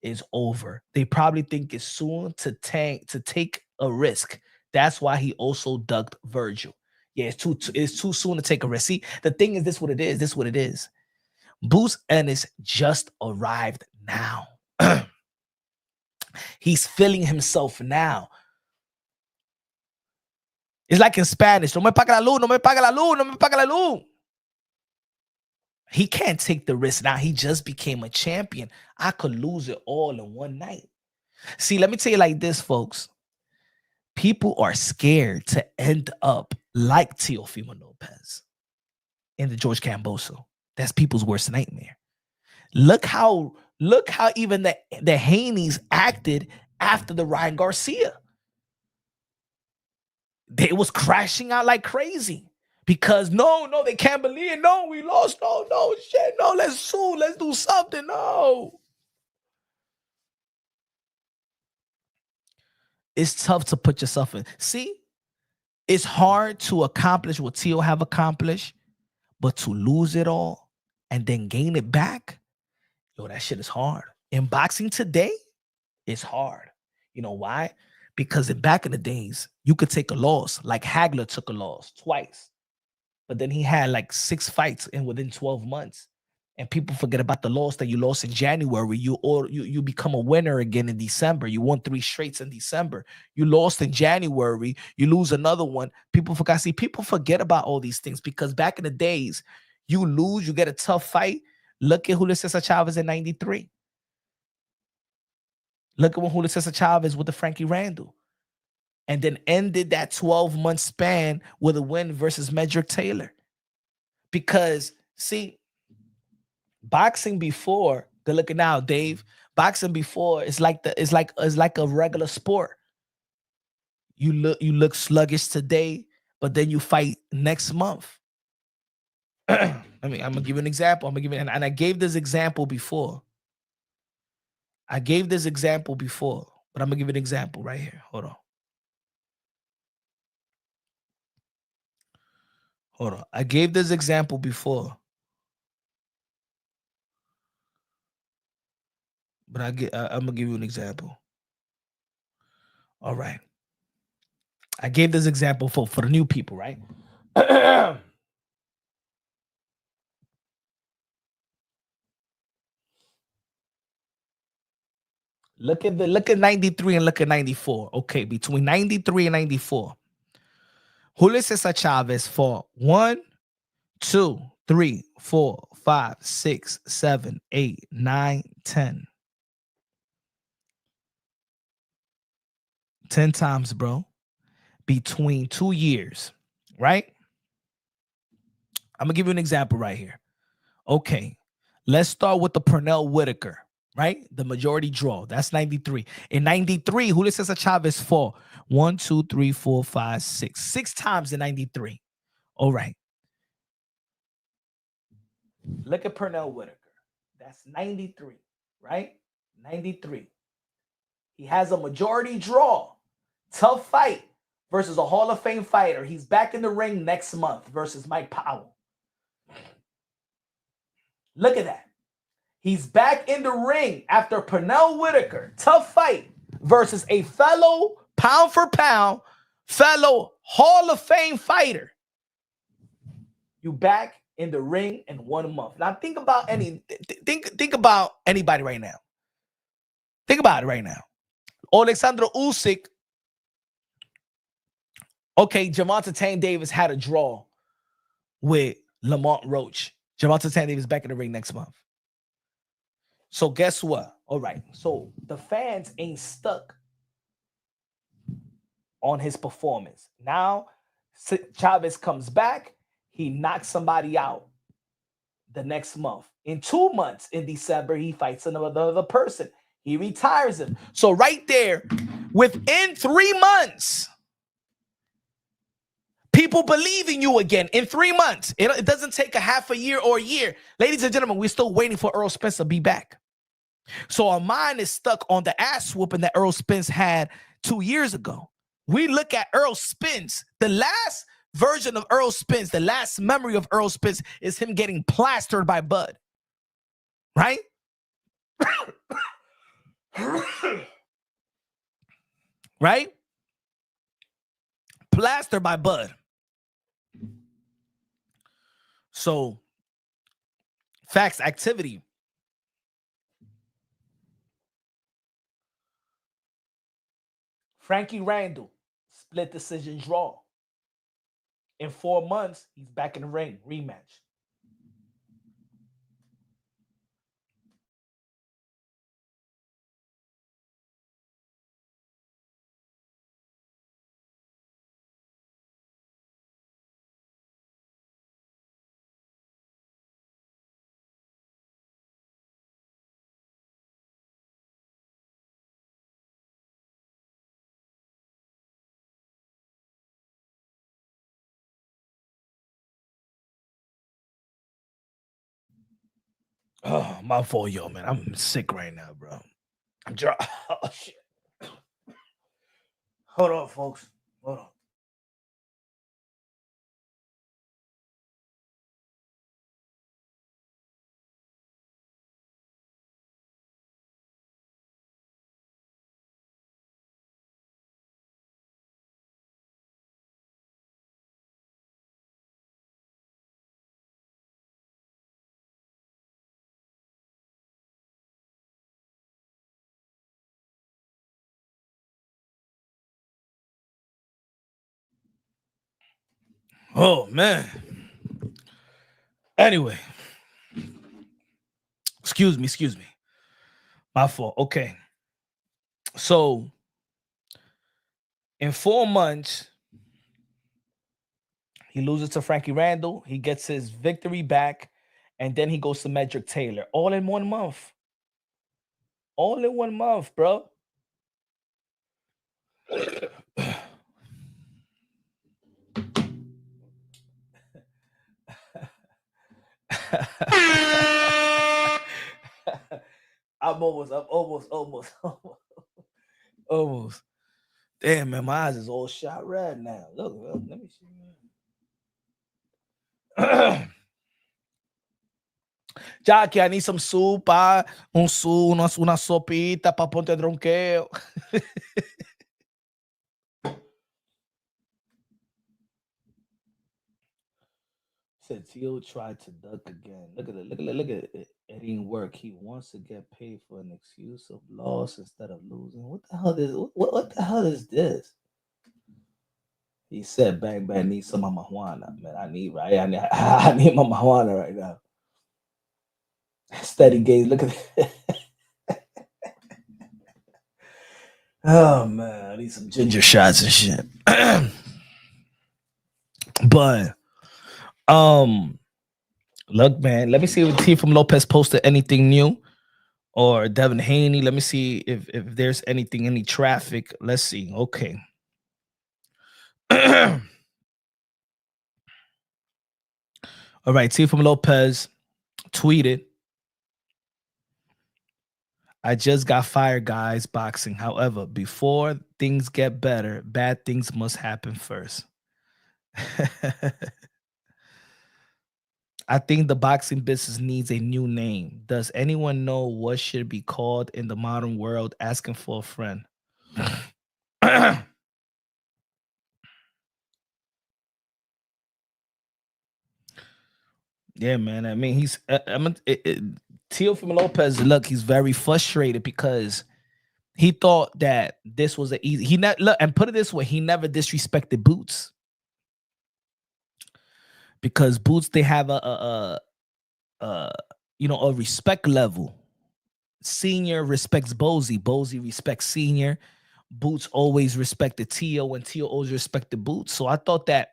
is over. They probably think it's soon to take a risk. That's why he also ducked Virgil. Yeah, it's too soon to take a risk. See, the thing is, this what it is. Boots Ennis just arrived now. He's feeling himself now. It's like in Spanish. No me paga la luz, no me paga la luz, no me paga la luz. He can't take the risk now. He just became a champion. I could lose it all in one night. See, let me tell you like this, folks. People are scared to end up like Teofimo Lopez in the George Cambosos. That's people's worst nightmare. Look how even the Haneys acted after the Ryan Garcia. They was crashing out like crazy. Because no, they can't believe it. No, we lost. No, shit. No, let's sue. Let's do something. No. It's tough to put yourself in. See, It's hard to accomplish what Teo have accomplished, but to lose it all and then gain it back, yo, that shit is hard. In boxing today, it's hard. You know why? Because back in the days, you could take a loss. Like Hagler took a loss twice, but then he had like 6 fights within 12 months. And people forget about the loss that you lost in January. You become a winner again in December. You won 3 straights in December. You lost in January. You lose another one. People forgot. See, people forget about all these things because back in the days, you lose, you get a tough fight. Look at Julio Cesar Chavez in 93. Look at when Julio Cesar Chavez with the Frankie Randall. And then ended that 12-month span with a win versus Medrick Taylor. Because, see, boxing before, good looking now, Dave. Boxing before is like a regular sport. You look sluggish today, but then you fight next month. I'm gonna give you an example. And I gave this example before. But I'm gonna give you an example right here. Hold on. I gave this example before. But I'm gonna give you an example. All right. I gave this example for the new people, right? Look at 93 and look at 94. Okay, between 93 and 94, Julio Cesar Chavez fought 1, 2, 3, 4, 5, 6, 7, 8, 9, 10. 10 times, bro. Between 2 years, right? I'm gonna give you an example right here. Okay, let's start with the Pernell Whitaker, right? The majority draw. That's 93. In 93, Julio Cesar Chavez fought 1, 2, 3, 4, 5, 6. 6 times in 93. All right. Look at Pernell Whitaker. That's 93, right? 93. He has a majority draw. Tough fight versus a Hall of Fame fighter. He's back in the ring next month versus Mike Powell. Look at that. He's back in the ring after Pernell Whitaker. Tough fight versus a fellow pound for pound, fellow Hall of Fame fighter. You back in the ring in 1 month. Now think about think about anybody right now. Think about it right now. Alexander Usyk. Okay, Gervonta Tank Davis had a draw with Lamont Roach. Gervonta Tank Davis back in the ring next month. So guess what? All right. So the fans ain't stuck on his performance. Now Chavez comes back. He knocks somebody out the next month. In 2 months, in December, he fights another person. He retires him. So right there, within 3 months, people believe in you again. In 3 months. It doesn't take a half a year or a year. Ladies and gentlemen, we're still waiting for Errol Spence to be back. So our mind is stuck on the ass whooping that Errol Spence had 2 years ago. We look at Errol Spence. The last version of Errol Spence, the last memory of Errol Spence is him getting plastered by Bud. Right? Right? Plastered by Bud. So, facts, activity. Frankie Randall, split decision draw. In 4 months, he's back in the ring, rematch. Oh, my fault, yo, man. I'm sick right now, bro. I'm dry. Oh, shit. Hold on, folks. Hold on. Oh man. Anyway, excuse me. My fault. Okay. So in 4 months, he loses to Frankie Randall. He gets his victory back, and then he goes to Medrick Taylor. All in 1 month. All in 1 month, bro. I'm almost. Damn, man, my eyes is all shot red now. Look, let me see. Jackie, I need some soup, una sopita para ponte tronqueo. Said Tio tried to duck again. Look at it. It didn't work. He wants to get paid for an excuse of loss instead of losing. What the hell is what the hell is this? He said, "Bang bang, need some of marijuana, man. I need my marijuana right now." Steady gaze. Look at it. Oh man, I need some ginger shots and shit. But look, man, let me see if Teofimo Lopez posted anything new, or Devin Haney. Let me see if there's any traffic. Let's see. Okay. All right, Teofimo Lopez tweeted, "I just got fired, guys, boxing. However, before things get better, bad things must happen first." I think the boxing business needs a new name. Does anyone know what should be called in the modern world? Asking for a friend. Yeah, man. I mean, Teofimo Lopez. Look, he's very frustrated because he thought that this was an easy. Look, and put it this way: he never disrespected Boots, because Boots, they have a respect level. Senior respects Bozy. Bozy respects Senior. Boots always respected Tio, and Tio always respected Boots. So I thought that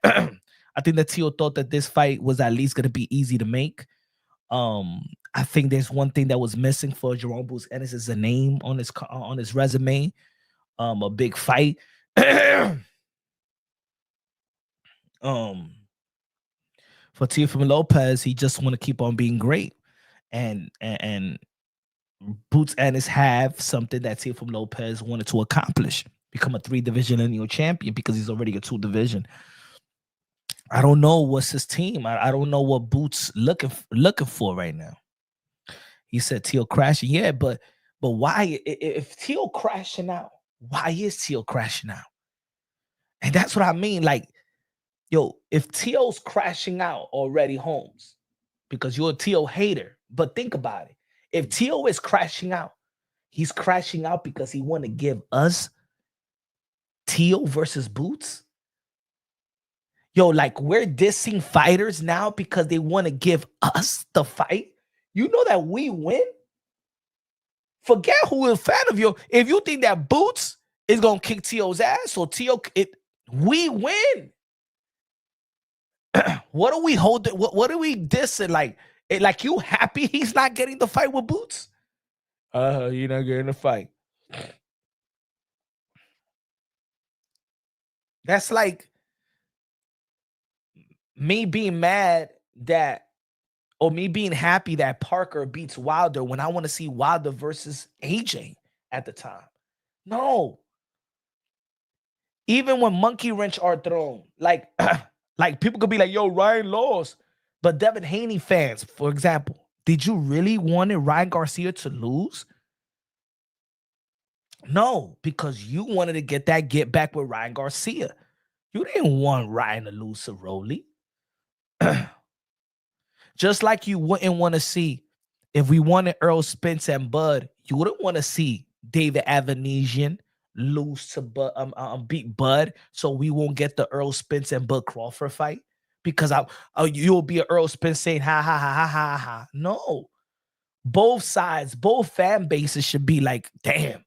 I think that Tio thought that this fight was at least gonna be easy to make. I think there's one thing that was missing for Jerome Boots Ennis is a name on his resume. A big fight. For Teofimo Lopez, he just want to keep on being great, and Boots Ennis have something that Teofimo Lopez wanted to accomplish: become a 3-division lineal champion, because he's already a 2-division. I don't know what's his team. I don't know what Boots looking for right now. He said Tio crashing, yeah, but why? If Tio crashing out, why is Tio crashing out? And that's what I mean. Like, yo, if Tio's crashing out already, Holmes, because you're a Tio hater, but think about it. If Tio is crashing out, he's crashing out because he want to give us Tio versus Boots. Yo, like, we're dissing fighters now because they want to give us the fight. You know that we win. Forget who is a fan of you. If you think that Boots is gonna kick Tio's ass, or we win. What are we holding? What are we dissing? Like you happy he's not getting the fight with Boots? You're not getting the fight. That's like me being mad that, or me being happy that Parker beats Wilder when I want to see Wilder versus AJ at the time. No. Even when monkey wrench are thrown, like people could be like, yo, Ryan lost. But Devin Haney fans, for example, did you really want Ryan Garcia to lose? No, because you wanted to get back with Ryan Garcia. You didn't want Ryan to lose to Rolly. Just like you wouldn't want to see, if we wanted Earl Spence and Bud, you wouldn't want to see David Avanesian lose to beat Bud, so we won't get the Earl Spence and Bud Crawford fight. because you'll be an Earl Spence saying ha ha ha ha ha ha. No, both sides, both fan bases should be like, damn.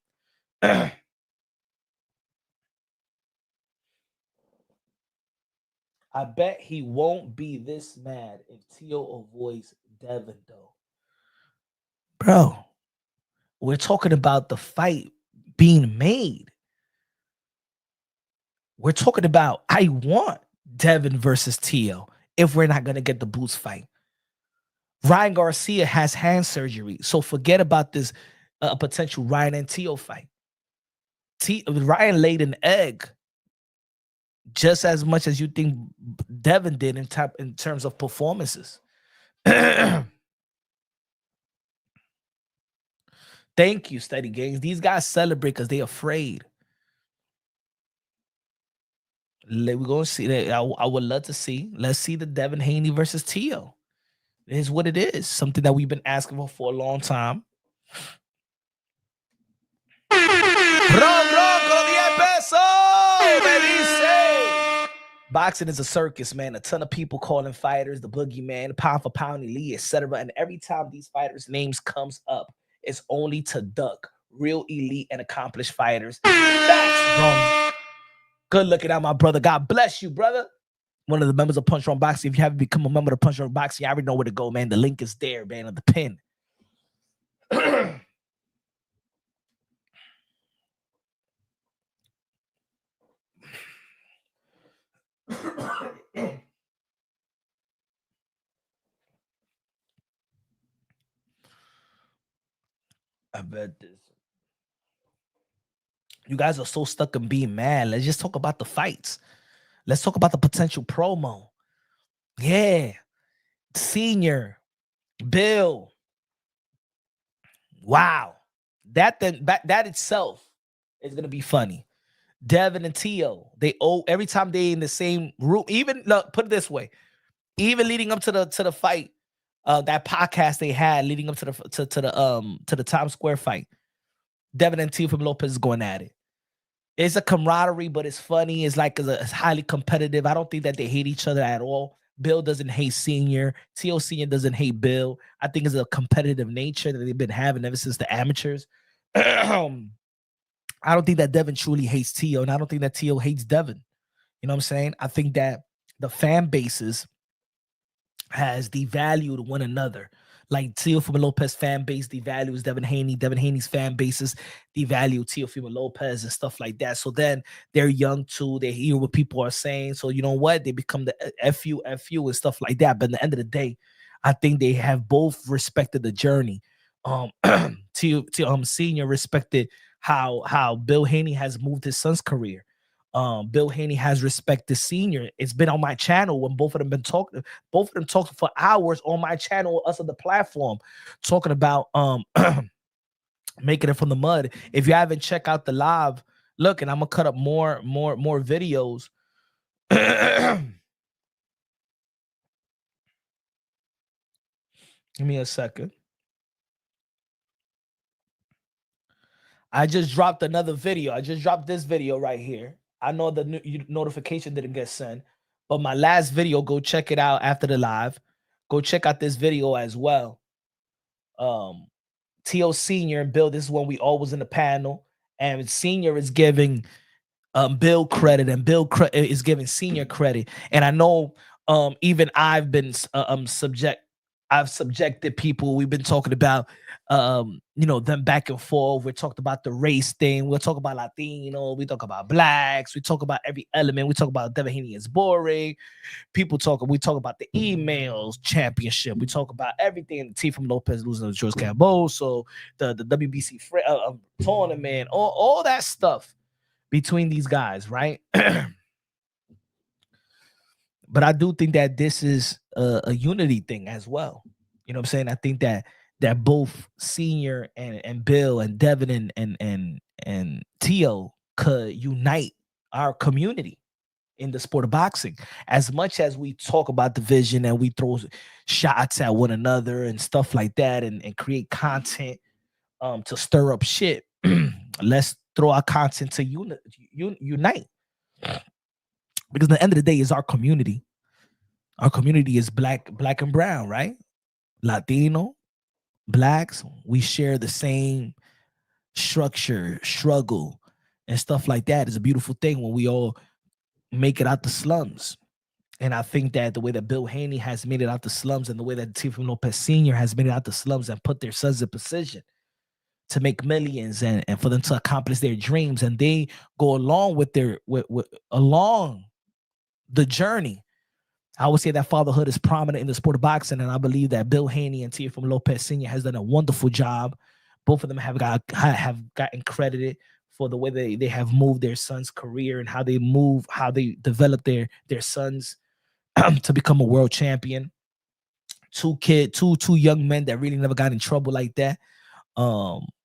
I bet he won't be this mad if Tio avoids Devin, though. Bro, we're talking about the fight being made. We're talking about, I want Devin versus Tio if we're not going to get the Boots fight. Ryan Garcia has hand surgery, so forget about this potential Ryan and Tio fight. Ryan laid an egg just as much as you think Devin did in terms of performances. Thank you, Steady Games. These guys celebrate because they're afraid. We're going to see that. I would love to see. Let's see the Devin Haney versus Tio. It is what it is. Something that we've been asking for a long time. Boxing is a circus, man. A ton of people calling fighters the boogeyman, pound for pound elite, etc. And every time these fighters' names comes up, it's only to duck real elite and accomplished fighters. That's wrong. Good looking out, my brother. God bless you, brother. One of the members of Punch Wrong Boxing. If you haven't become a member of Punch Wrong Boxing, I already know where to go, man. The link is there, man, on the pin. I bet this. You guys are so stuck in being mad. Let's just talk about the fights. Let's talk about the potential promo. Yeah. Senior. Bill. Wow. That itself is going to be funny. Devin and Tio, they owe every time they in the same room. Even look, put it this way, even leading up to the fight, that podcast they had leading up to the Times Square fight, Devin and Teofimo Lopez is going at it. It's a camaraderie, but it's funny. It's highly competitive. I don't think that they hate each other at all. Bill doesn't hate Senior. Tio Senior doesn't hate Bill. I think it's a competitive nature that they've been having ever since the amateurs. I don't think that Devin truly hates Tio, and I don't think that Tio hates Devin. You know what I'm saying? I think that the fan bases has devalued one another. Like Teofimo Lopez fan base devalues Devin Haney. Devin Haney's fan bases devalue Teofimo Lopez and stuff like that. So then they're young too. They hear what people are saying. So you know what? They become the FU and stuff like that. But at the end of the day, I think they have both respected the journey. Senior respected how Bill Haney has moved his son's career. Bill Haney has respected Senior. It's been on my channel when both of them been talking. Both of them talked for hours on my channel, us on the platform, talking about making it from the mud. If you haven't checked out the live, look, and I'm gonna cut up more videos. Give me a second. I just dropped another video. I just dropped this video right here. I know the notification didn't get sent, but my last video, go check it out after the live. Go check out this video as well. Tio Senior and Bill, this is when we all was in the panel, and Senior is giving Bill credit, and Bill is giving Senior credit. And I know even I've been I've subjected people. We've been talking about them back and forth. We talked about the race thing. We'll talk about Latino. We talk about blacks. We talk about every element. We talk about Devin Haney is boring. We talk about the emails championship. We talk about everything. Teofimo Lopez losing to George Cambosos, the WBC tournament, all that stuff between these guys, right? But I do think that this is a unity thing as well. You know what I'm saying? I think that both Senior and Bill and Devin and Tio could unite our community in the sport of boxing. As much as we talk about division and we throw shots at one another and stuff like that and create content to stir up shit, let's throw our content to unite. Because at the end of the day, it's our community. Our community is black and brown, right? Latino, blacks, we share the same structure, struggle, and stuff like that. It's a beautiful thing when we all make it out the slums. And I think that the way that Bill Haney has made it out the slums and the way that Teofimo Lopez Sr. has made it out the slums and put their sons in position to make millions and for them to accomplish their dreams, and they go along with their along the journey. I would say that fatherhood is prominent in the sport of boxing, and I believe that Bill Haney and Teofimo Lopez Sr. has done a wonderful job. Both of them have gotten credited for the way they have moved their son's career and how they develop their sons to become a world champion. Two young men that really never got in trouble like that.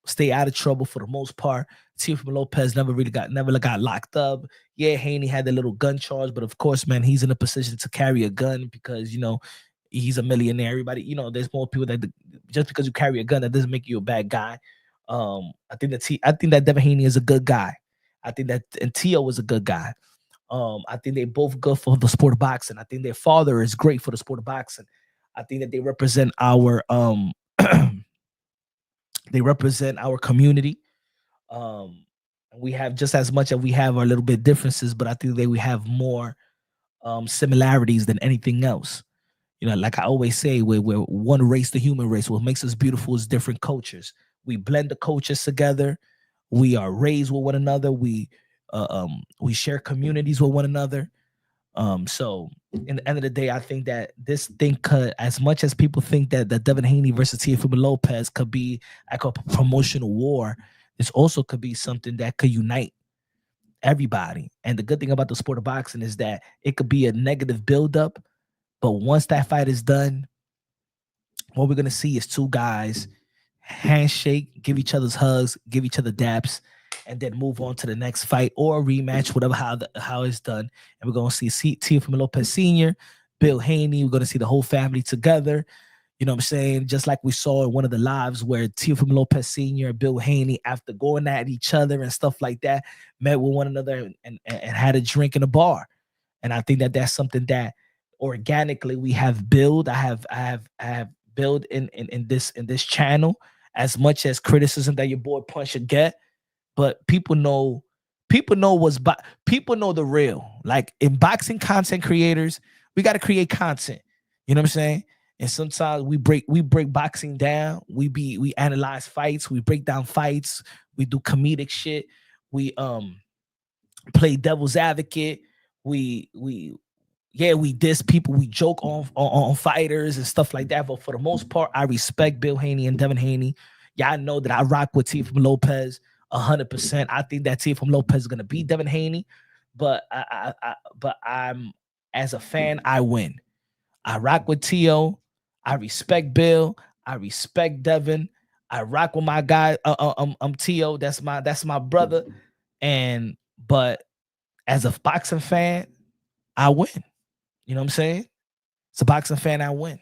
Stay out of trouble for the most part. Teofimo Lopez never got locked up. Yeah, Haney had the little gun charge, but of course, man, he's in a position to carry a gun because he's a millionaire. Everybody, there's more people that just because you carry a gun, that doesn't make you a bad guy. I think that Devin Haney is a good guy. I think that and Tio was a good guy. I think they both good for the sport of boxing. I think their father is great for the sport of boxing. I think that they represent our community. We have just as much as we have our little bit differences, but I think that we have more similarities than anything else. Like I always say, we're one race, the human race. What makes us beautiful is different cultures. We blend the cultures together. We are raised with one another. We share communities with one another. So in the end of the day, I think that this thing could, as much as people think that Devin Haney versus Teofimo Lopez could be like a promotional war, this also could be something that could unite everybody. And the good thing about the sport of boxing is that it could be a negative buildup, but once that fight is done, what we're gonna see is two guys handshake, give each other's hugs, give each other daps, and then move on to the next fight or a rematch, whatever how it's done. And we're gonna see Teofimo Lopez Sr., Bill Haney. We're gonna see the whole family together. You know what I'm saying? Just like we saw in one of the lives where Teofimo Lopez Sr. and Bill Haney, after going at each other and stuff like that, met with one another and had a drink in a bar. And I think that that's something that organically we have built. I have built in this channel, as much as criticism that your boy Punch should get. But people know people know the real. Like in boxing content creators, we got to create content. You know what I'm saying? And sometimes we break boxing down. We analyze fights. We break down fights. We do comedic shit. We play devil's advocate. We diss people. We joke on fighters and stuff like that. But for the most part, I respect Bill Haney and Devin Haney. Yeah, I know that I rock with Teofimo Lopez 100%. I think that Teofimo Lopez is gonna beat Devin Haney, but I'm, as a fan, I win. I rock with Tio. I respect Bill. I respect Devin. I rock with my guy. Tio. That's my brother. But as a boxing fan, I win. You know what I'm saying? As a boxing fan, I win.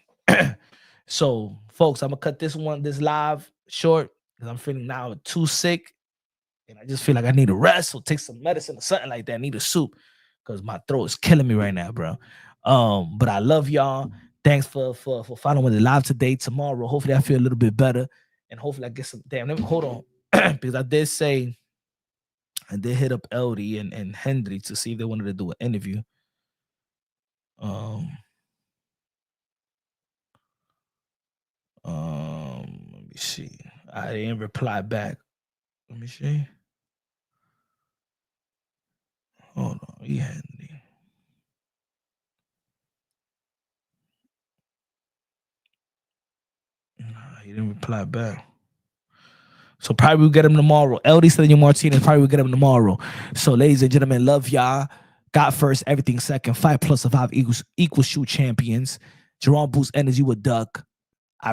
So, folks, I'm gonna cut this live short because I'm feeling now too sick, and I just feel like I need a rest or take some medicine or something like that. I need a soup because my throat is killing me right now, bro. But I love y'all. Thanks for following the live today. Tomorrow, hopefully, I feel a little bit better, and hopefully, I get some. Damn, let me hold on because I did hit up LD and Henry to see if they wanted to do an interview. Let me see. I didn't reply back. Let me see. Hold on. Yeah. He didn't reply back. So probably we'll get him tomorrow. LD Stadium Martinez, probably we'll get him tomorrow. So, ladies and gentlemen, love y'all. God first, everything second. 5 + 5 equals shoot champions. Jerome Boost Ennis, you a duck. I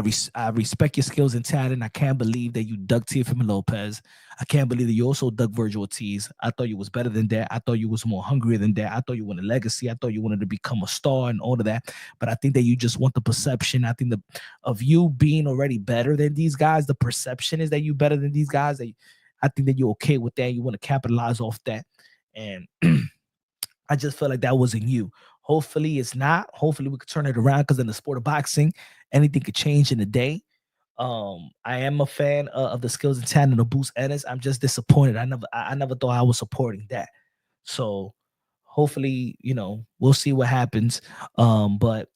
respect your skills and talent. I can't believe that you dug Teofimo Lopez. I can't believe that you also dug Virgil Ortiz. I thought you was better than that. I thought you was more hungry than that. I thought you wanted legacy. I thought you wanted to become a star and all of that. But I think that you just want the perception. I think of you being already better than these guys. The perception is that you better than these guys. I think that you're okay with that. You want to capitalize off that. And I just felt like that wasn't you. Hopefully it's not. Hopefully we could turn it around, because in the sport of boxing, anything could change in a day. I am a fan of the skills and talent of Boots Ennis. I'm just disappointed. I never thought I was supporting that. So hopefully, we'll see what happens. But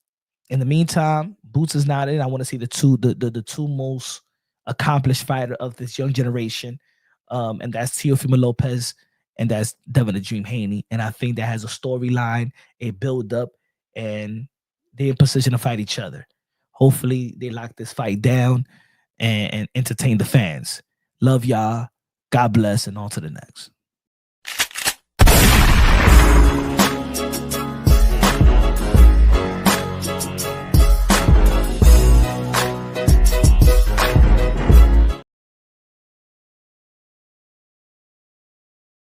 in the meantime, Boots is not in. I want to see the two most accomplished fighter of this young generation. And that's Teofimo Lopez, and that's Devin the Dream Haney. And I think that has a storyline, a build up, and they're in position to fight each other. Hopefully they lock this fight down and entertain the fans. Love y'all. God bless, and on to the next.